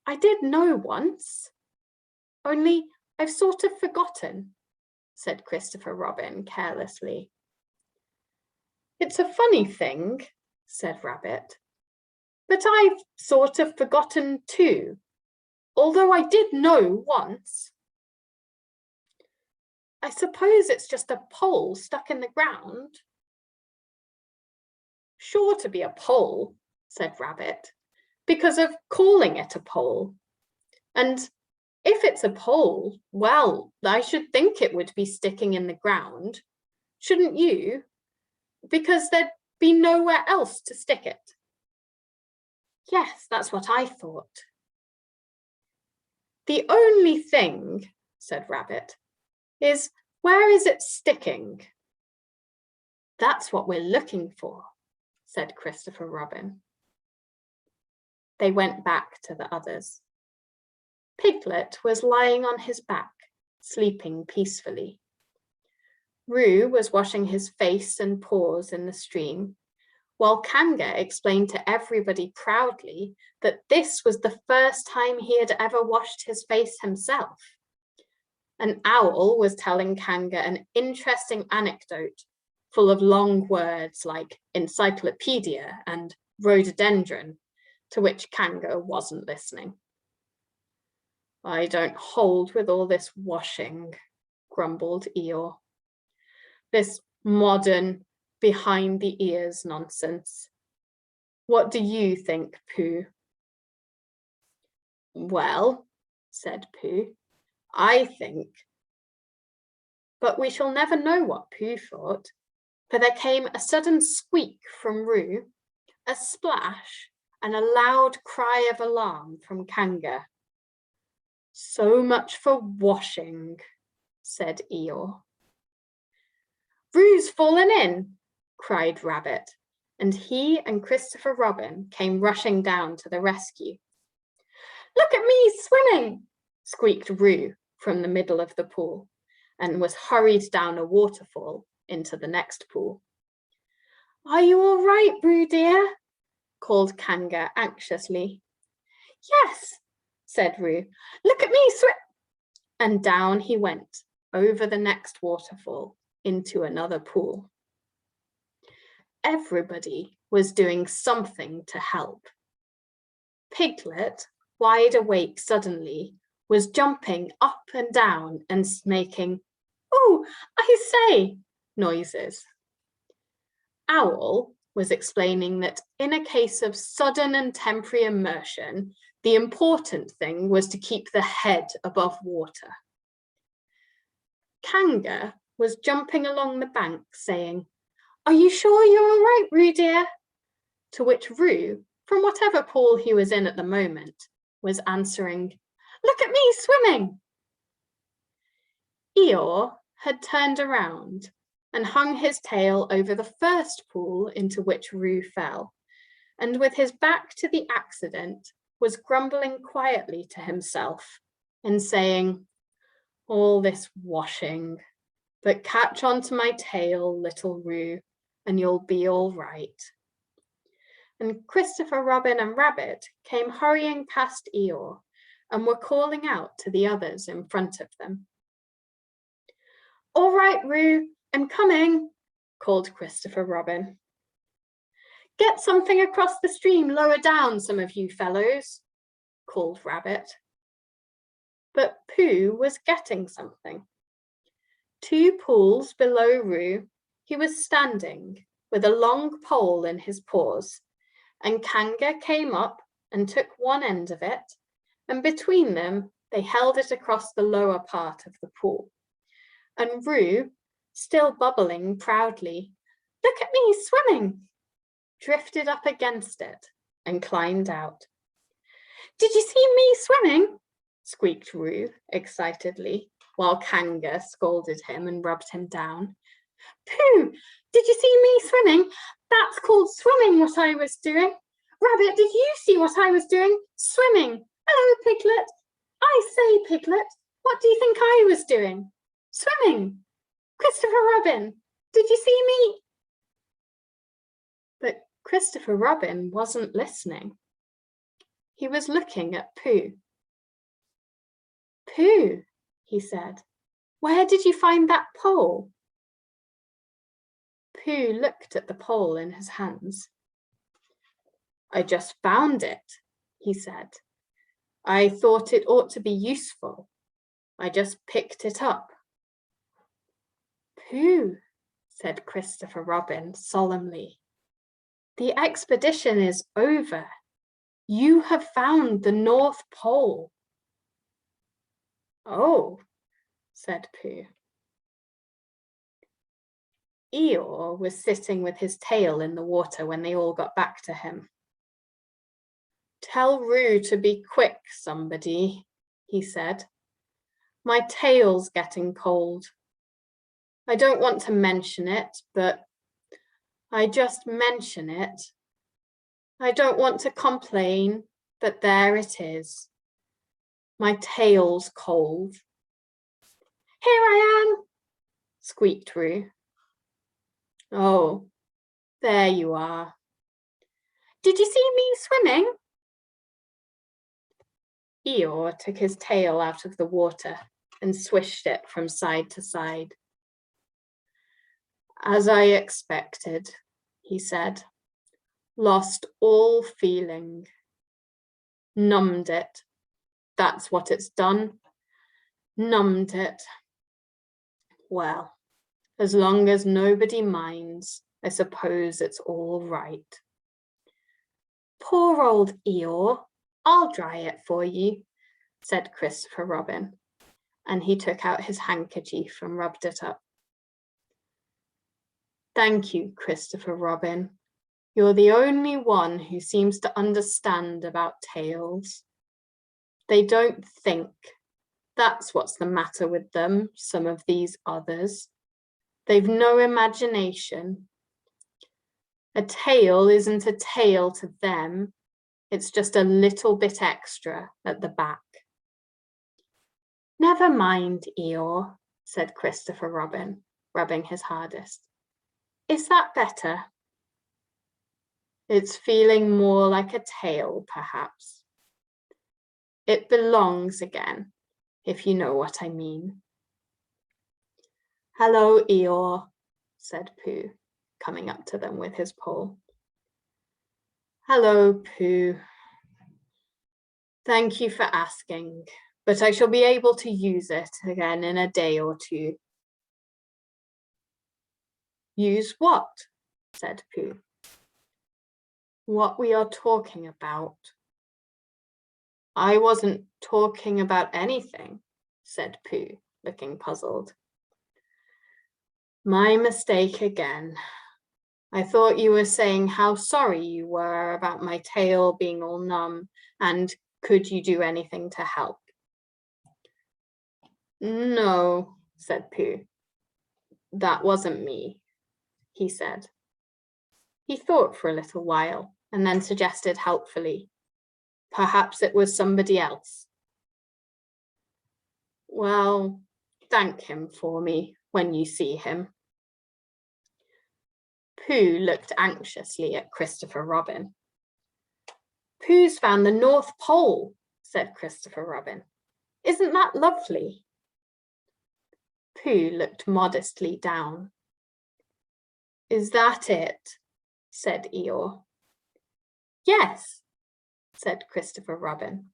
"I did know once, only I've sort of forgotten," said Christopher Robin carelessly. "It's a funny thing," said Rabbit, "but I've sort of forgotten too, although I did know once." "I suppose it's just a pole stuck in the ground." "Sure to be a pole," said Rabbit, "because of calling it a pole. And if it's a pole, well, I should think it would be sticking in the ground, shouldn't you? Because there'd be nowhere else to stick it." "Yes, that's what I thought." "The only thing," said Rabbit, "is where is it sticking?" "That's what we're looking for," said Christopher Robin. They went back to the others. Piglet was lying on his back, sleeping peacefully. Roo was washing his face and paws in the stream, while Kanga explained to everybody proudly that this was the first time he had ever washed his face himself. An owl was telling Kanga an interesting anecdote full of long words like encyclopedia and rhododendron, to which Kanga wasn't listening. "I don't hold with all this washing," grumbled Eeyore. "This modern, behind the ears nonsense. What do you think, Pooh?" "Well," said Pooh, "I think..." But we shall never know what Pooh thought, for there came a sudden squeak from Roo, a splash, and a loud cry of alarm from Kanga. "So much for washing," said Eeyore. "Roo's fallen in," cried Rabbit, and he and Christopher Robin came rushing down to the rescue. "Look at me swimming," squeaked Roo from the middle of the pool, and was hurried down a waterfall into the next pool. "Are you all right, Roo dear?" called Kanga anxiously. "Yes," said Roo. "Look at me swim." And down he went over the next waterfall into another pool. Everybody was doing something to help. Piglet, wide awake suddenly, was jumping up and down and making, "Oh, I say," noises. Owl was explaining that in a case of sudden and temporary immersion, the important thing was to keep the head above water. Kanga was jumping along the bank saying, "Are you sure you're all right, Roo dear?" To which Roo, from whatever pool he was in at the moment, was answering, "Look at me swimming." Eeyore had turned around and hung his tail over the first pool into which Roo fell, and with his back to the accident, was grumbling quietly to himself and saying, "All this washing, but catch onto my tail, little Roo, and you'll be all right." And Christopher Robin and Rabbit came hurrying past Eeyore and were calling out to the others in front of them. "All right, Roo, I'm coming," called Christopher Robin. "Get something across the stream lower down, some of you fellows," called Rabbit. But Pooh was getting something. 2 pools below Roo, he was standing with a long pole in his paws, and Kanga came up and took one end of it, and between them they held it across the lower part of the pool. And Roo, still bubbling proudly, "Look at me swimming," drifted up against it and climbed out. "Did you see me swimming?" squeaked Roo excitedly, while Kanga scolded him and rubbed him down. "Pooh, did you see me swimming? That's called swimming, what I was doing. Rabbit, did you see what I was doing? Swimming. Hello, Piglet. I say, Piglet, what do you think I was doing? Swimming. Christopher Robin, did you see me?" But Christopher Robin wasn't listening. He was looking at Pooh. "Pooh," he said, "where did you find that pole?" Pooh looked at the pole in his hands. "I just found it," he said. "I thought it ought to be useful. I just picked it up." "Pooh," said Christopher Robin solemnly, "the expedition is over. You have found the North Pole." "Oh," said Pooh. Eeyore was sitting with his tail in the water when they all got back to him. "Tell Roo to be quick, somebody," he said. "My tail's getting cold. I don't want to mention it, but I just mention it. I don't want to complain, but there it is. My tail's cold." "Here I am," squeaked Roo. "Oh, there you are. Did you see me swimming?" Eeyore took his tail out of the water and swished it from side to side. "As I expected," he said. "Lost all feeling. Numbed it. That's what it's done. Numbed it. Well, as long as nobody minds, I suppose it's all right." "Poor old Eeyore, I'll dry it for you," said Christopher Robin, and he took out his handkerchief and rubbed it up. Thank you, Christopher Robin. You're the only one who seems to understand about tails. They don't think. That's what's the matter with them, some of these others. They've no imagination. A tail isn't a tail to them. It's just a little bit extra at the back. Never mind, Eeyore, said Christopher Robin, rubbing his hardest. Is that better? It's feeling more like a tail, perhaps. It belongs again, if you know what I mean. Hello, Eeyore, said Pooh, coming up to them with his pole. Hello, Pooh. Thank you for asking, but I shall be able to use it again in a day or two. Use what? Said Pooh. What we are talking about. I wasn't talking about anything, said Pooh, looking puzzled. My mistake again. I thought you were saying how sorry you were about my tail being all numb, and could you do anything to help? No, said Pooh. That wasn't me, he said. He thought for a little while and then suggested helpfully, perhaps it was somebody else. Well, thank him for me when you see him. Pooh looked anxiously at Christopher Robin. Pooh's found the North Pole, said Christopher Robin. Isn't that lovely? Pooh looked modestly down. Is that it? Said Eeyore. Yes, said Christopher Robin.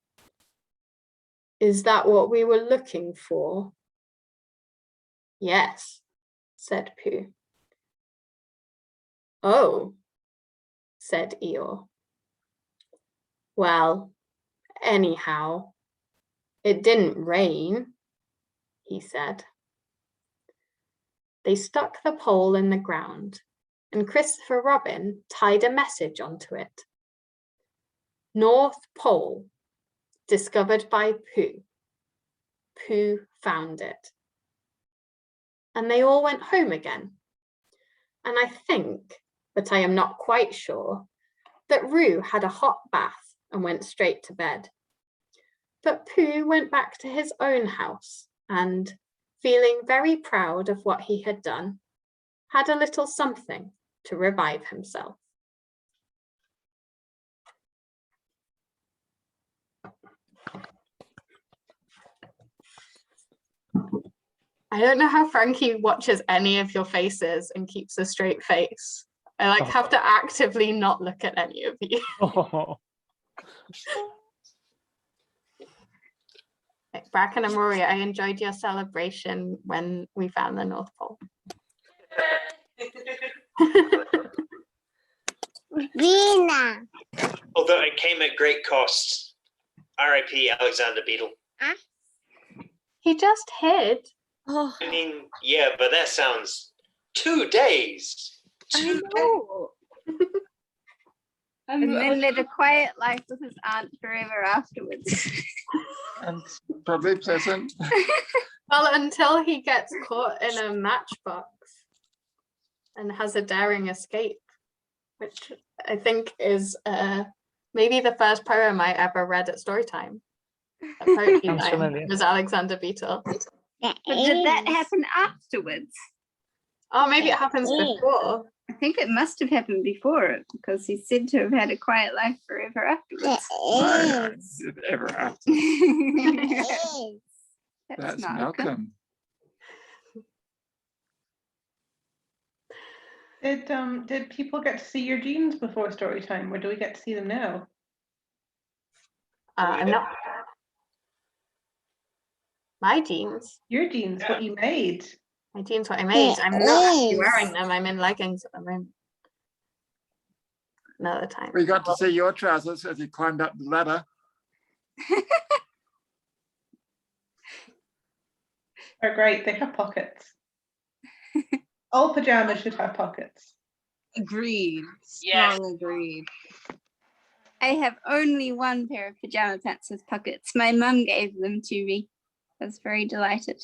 Is that what we were looking for? Yes, said Pooh. Oh, said Eeyore. Well, anyhow, it didn't rain, he said. They stuck the pole in the ground, and Christopher Robin tied a message onto it. North Pole, discovered by Pooh. Pooh found it. And they all went home again. And I think, but I am not quite sure, that Roo had a hot bath and went straight to bed. But Pooh went back to his own house and, feeling very proud of what he had done, had a little something to revive himself. I don't know how Frankie watches any of your faces and keeps a straight face. I have to actively not look at any of you. Bracken and Rory, I enjoyed your celebration when we found the North Pole. Rena. Although it came at great cost. R.I.P. Alexander Beetle. Huh? He just hid. Oh, I mean, yeah, but that sounds 2 days. I know. And then led a quiet life with his aunt forever afterwards. And probably pleasant. Well, until he gets caught in a matchbox and has a daring escape, which I think is maybe the first poem I ever read at Storytime. At Poetry Time was Alexander Beetle. But did that happen afterwards? Oh, maybe it happens before. I think it must have happened before, because he's said to have had a quiet life forever afterwards. Ever after. That's Malcolm. Did people get to see your jeans before Storytime, or do we get to see them now? I'm not. My jeans. Your jeans, what you made. My jeans, what I made. I'm not actually wearing them. I'm in leggings at the moment. Another time. We got to see your trousers as you climbed up the ladder. They're great. They have pockets. All pajamas should have pockets. Agreed. Yes. Strong agreed. I have only one pair of pajama pants with pockets. My mum gave them to me. I was very delighted.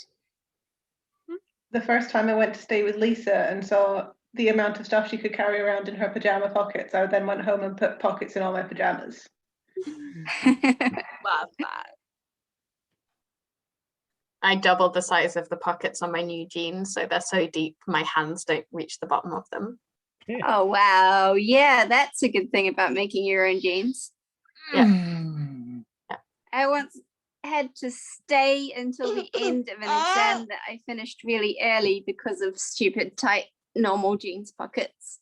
The first time I went to stay with Lisa and saw the amount of stuff she could carry around in her pajama pockets, I then went home and put pockets in all my pajamas. Love that. I doubled the size of the pockets on my new jeans, so they're so deep my hands don't reach the bottom of them. Oh, wow. Yeah, that's a good thing about making your own jeans. Yeah. I once had to stay until the end of an exam that I finished really early because of stupid tight normal jeans pockets.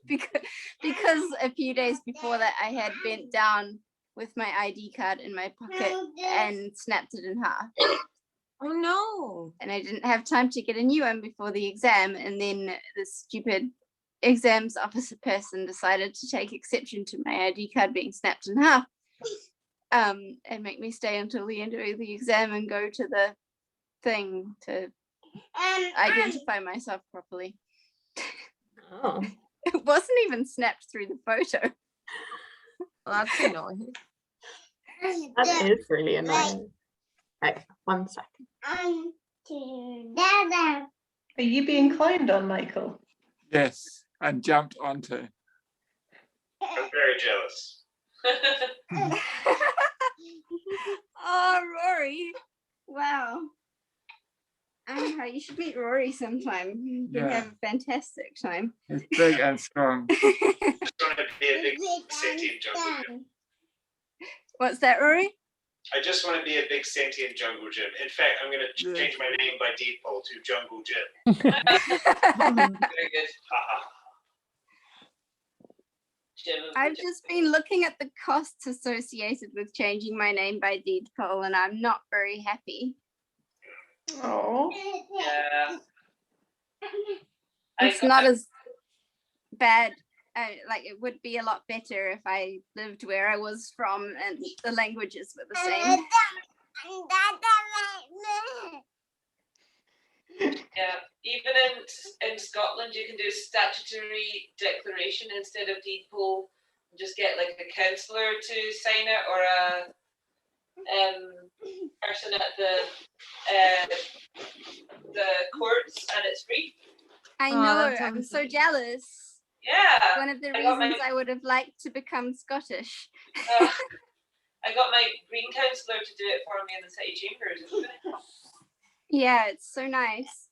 Because a few days before that I had bent down with my ID card in my pocket and snapped it in half. Oh no. And I didn't have time to get a new one before the exam, and then the stupid exams officer person decided to take exception to my ID card being snapped in half, and make me stay until the end of the exam and go to the thing to identify myself properly. Oh. It wasn't even snapped through the photo. Well, that's annoying. That is really annoying. Right, 1 second. Are you being climbed on, Michael? Yes, and jumped onto. I'm very jealous. Oh, Rory. Wow. You should meet Rory sometime. You can Yeah. have a fantastic time. He's big and strong. It's going to be a big sentient jungle gym. What's that, Rory? I just want to be a big sentient jungle gym. In fact, I'm going to change my name by default to Jungle Gym. Very good. Haha. I've just been looking at the costs associated with changing my name by deed poll, and I'm not very happy. Oh. Yeah. It's not as bad. Like, it would be a lot better if I lived where I was from and the languages were the same. Yeah, even in Scotland, you can do statutory declaration instead of deed poll. Just get like a councillor to sign it, or a person at the courts, and it's free. I Oh, know. that I'm sounds so nice. jealous. Yeah. One of the I got reasons my- I would have liked to become Scottish. I got my green councillor to do it for me in the city chambers. It's really cool. Yeah, it's so nice.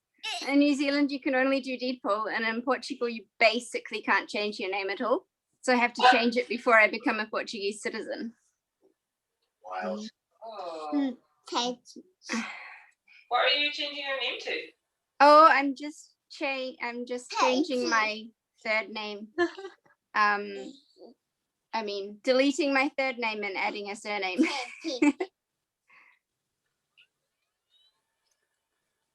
In New Zealand, you can only do deed poll, and in Portugal, you basically can't change your name at all. So I have to change it before I become a Portuguese citizen. Wild. Oh. What are you changing your name to? Oh, I'm just changing my third name. I mean, deleting my third name and adding a surname.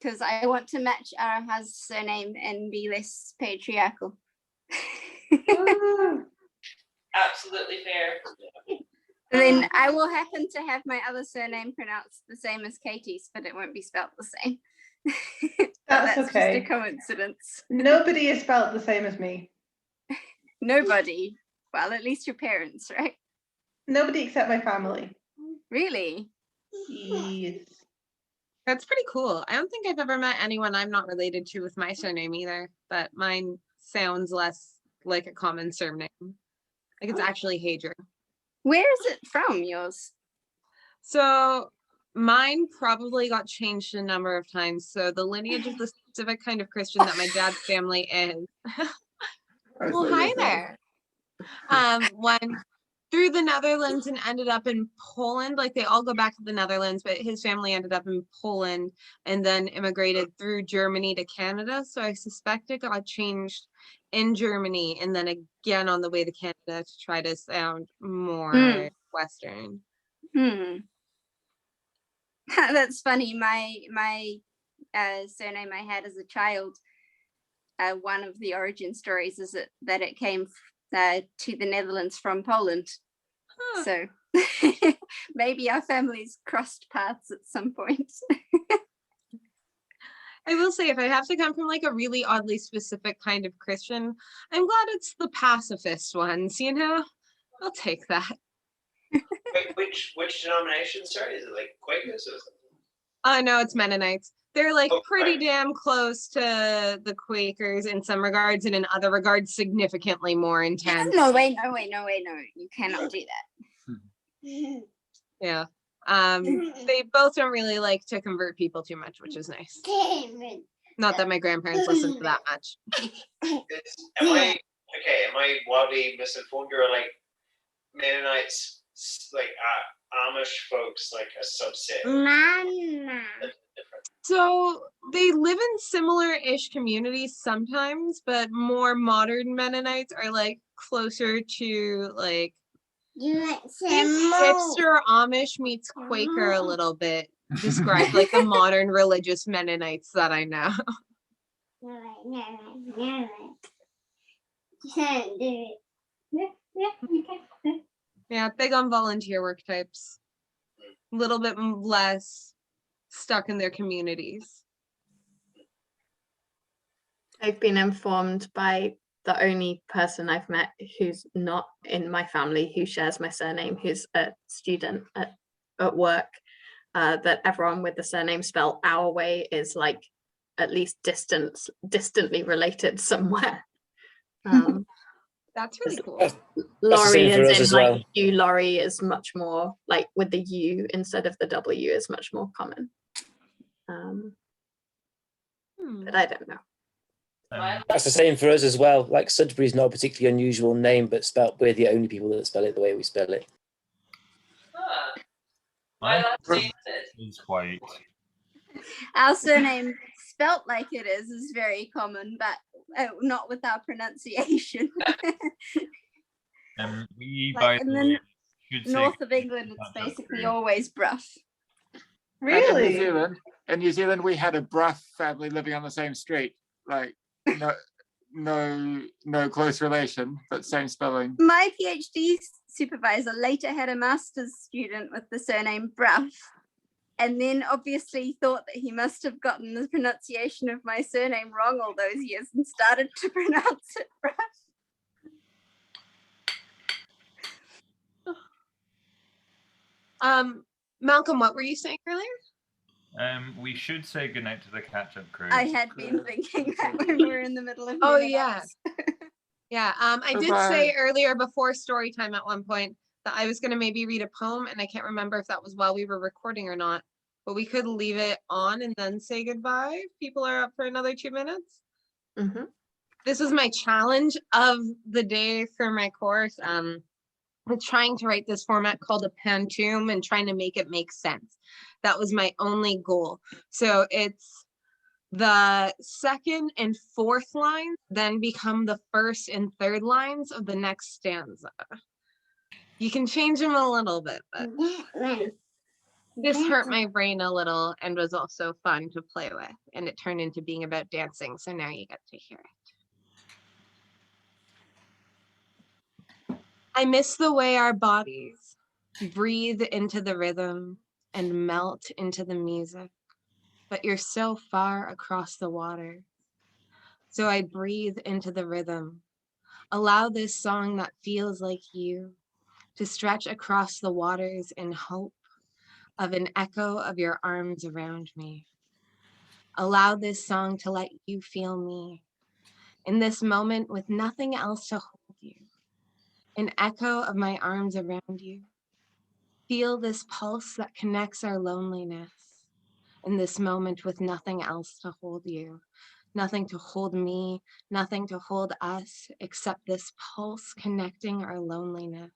Because I want to match Araha's surname and be less patriarchal. Absolutely fair. Then I will happen to have my other surname pronounced the same as Katie's, but it won't be spelt the same. That's okay. Just a coincidence. Nobody is spelled the same as me. Nobody. Well, at least your parents, right? Nobody except my family. Really? Yes. That's pretty cool. I don't think I've ever met anyone I'm not related to with my surname either, but mine sounds less like a common surname. Like it's actually Hadrian. Where is it from, yours? So mine probably got changed a number of times. So the lineage of the specific kind of Christian that my dad's family is. Well, hi there. Went through the Netherlands and ended up in Poland. Like they all go back to the Netherlands, but his family ended up in Poland and then immigrated through Germany to Canada. So I suspect it got changed in Germany and then again on the way to Canada to try to sound more Western. That's funny. My surname I had as a child, one of the origin stories is that it came to the Netherlands from Poland. Huh. So maybe our families crossed paths at some point. I will say, if I have to come from like a really oddly specific kind of Christian, I'm glad it's the pacifist ones, you know? I'll take that. Wait, which denomination? Sorry, is it like Quakers or something? No, it's Mennonites. They're like Oh, pretty right. damn close to the Quakers in some regards, and in other regards, significantly more intense. No, wait, no. You cannot do that. Yeah. They both don't really like to convert people too much, which is nice. Not that my grandparents listened to that much. Am I wildly misinformed, or like Mennonites, like Amish folks, like a subset? So they live in similar-ish communities sometimes, but more modern Mennonites are like closer to like hipster Amish meets Quaker a little bit. Described like the modern religious Mennonites that I know. Yeah, big on volunteer work types. A little bit less stuck in their communities. I've been informed by the only person I've met who's not in my family who shares my surname, who's a student at work, that everyone with the surname spelled our way is like at least distantly related somewhere. That's really cool. Laurie is in like well. Hugh Laurie is much more like with the U instead of the W is much more common. But I don't know. That's the same for us as well. Like Sudbury is not a particularly unusual name, but we're the only people that spell it the way we spell it. My last name is White. Our surname spelt like it is very common, but not with our pronunciation. We Like in the should north say of England, it's basically always Bruff. Really? In New Zealand, we had a Bruff family living on the same street. Like no close relation, but same spelling. My PhD supervisor later had a master's student with the surname Bruff, and then obviously thought that he must have gotten the pronunciation of my surname wrong all those years and started to pronounce it Bruff. Malcolm, what were you saying earlier? We should say goodnight to the catch-up crew. I had been thinking that when we were in the middle of yeah. Yeah, I did say earlier before story time at one point that I was going to maybe read a poem, and I can't remember if that was while we were recording or not, but we could leave it on and then say goodbye if people are up for another 2 minutes. Mm-hmm. This is my challenge of the day for my course. With trying to write this format called a pantoum and trying to make it make sense. That was my only goal. So it's the second and fourth lines then become the first and third lines of the next stanza. You can change them a little bit, but this hurt my brain a little and was also fun to play with. And it turned into being about dancing. So now you get to hear it. I miss the way our bodies breathe into the rhythm and melt into the music, but you're so far across the water. So I breathe into the rhythm. Allow this song that feels like you to stretch across the waters in hope of an echo of your arms around me. Allow this song to let you feel me in this moment with nothing else to hold you. An echo of my arms around you. Feel this pulse that connects our loneliness in this moment with nothing else to hold you, nothing to hold me, nothing to hold us, except this pulse connecting our loneliness.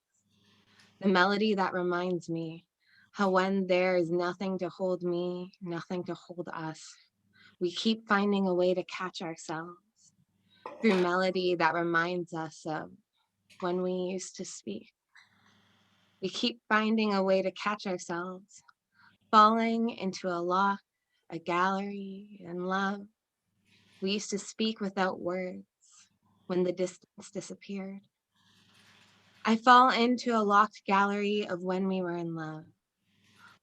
The melody that reminds me how when there is nothing to hold me, nothing to hold us, we keep finding a way to catch ourselves through melody that reminds us of when we used to speak. We keep finding a way to catch ourselves, falling into a lock, a gallery, and love. We used to speak without words when the distance disappeared. I fall into a locked gallery of when we were in love,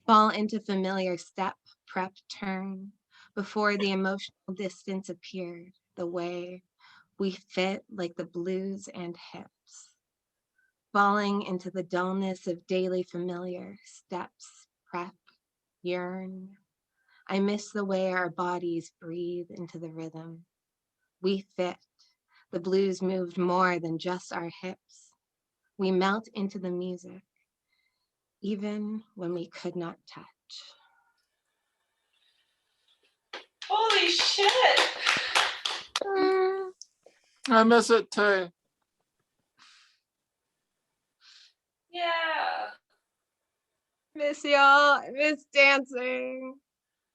fall into familiar step, prep, turn, before the emotional distance appeared, the way we fit like the blues and hips, falling into the dullness of daily familiar steps, prep, yearn. I miss the way our bodies breathe into the rhythm. We fit. The blues moved more than just our hips. We melt into the music, even when we could not touch. Holy shit! I miss it too. Yeah. Miss y'all. I miss dancing.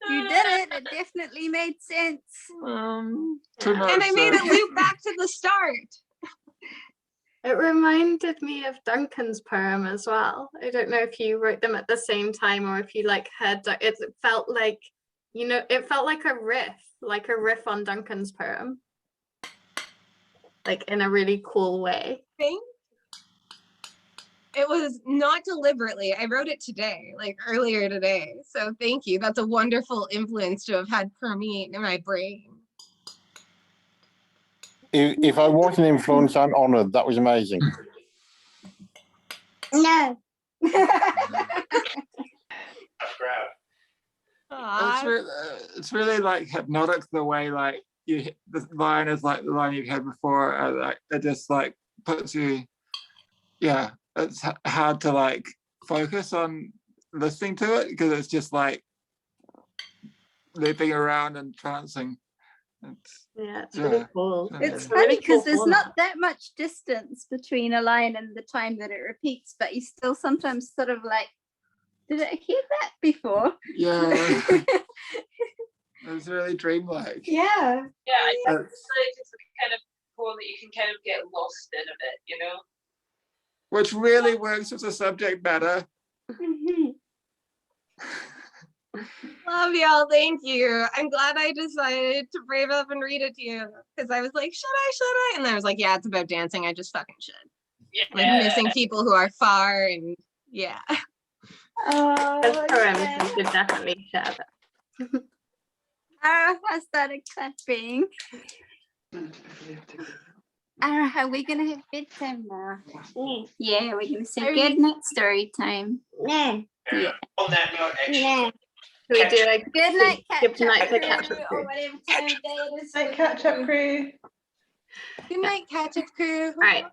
You did it. It definitely made sense. Too much, And I made it loop back to the start. It reminded me of Duncan's poem as well. I don't know if you wrote them at the same time or if you like heard it felt like, you know, it felt like a riff on Duncan's poem. Like in a really cool way. It was not deliberately. I wrote it today, like earlier today. So thank you. That's a wonderful influence to have had permeate in my brain. If I was an influence, I'm honoured. That was amazing. No. It's really like hypnotic the way like the line is like the line you've had before. Like it just like puts you, yeah. It's hard to like focus on listening to it because it's just like looping around and trancing. It's really cool. It's funny because there's not that much distance between a line and the time that it repeats, but you still sometimes sort of like, did I hear that before? Yeah. It's really dreamlike. Yeah. Yeah, I think it's the kind of poem that you can kind of get lost in a bit, you know? Which really works as a subject matter. Love y'all. Thank you. I'm glad I decided to brave up and read it to you because I was like, should I? And I was like, yeah, it's about dancing. I just fucking should. Yeah. Like missing people who are far and yeah. As poems, you should definitely share that. I started clapping. Are we gonna have bedtime now? Yeah, we're gonna say good night story time. Yeah. On that note, actually, Should we do a good night catch up or whatever time of day it is? Night catch up crew. Good night, catch up crew. All right.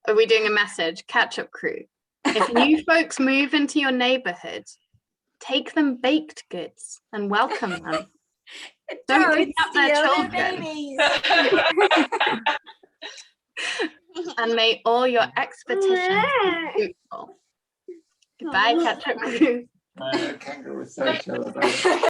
Are we doing a message? Catch up crew. If new folks move into your neighborhood, take them baked goods and welcome them. Don't kidnap their children. And may all your expeditions be fruitful. Goodbye, catch up crew. Kangaroo was so chill about it.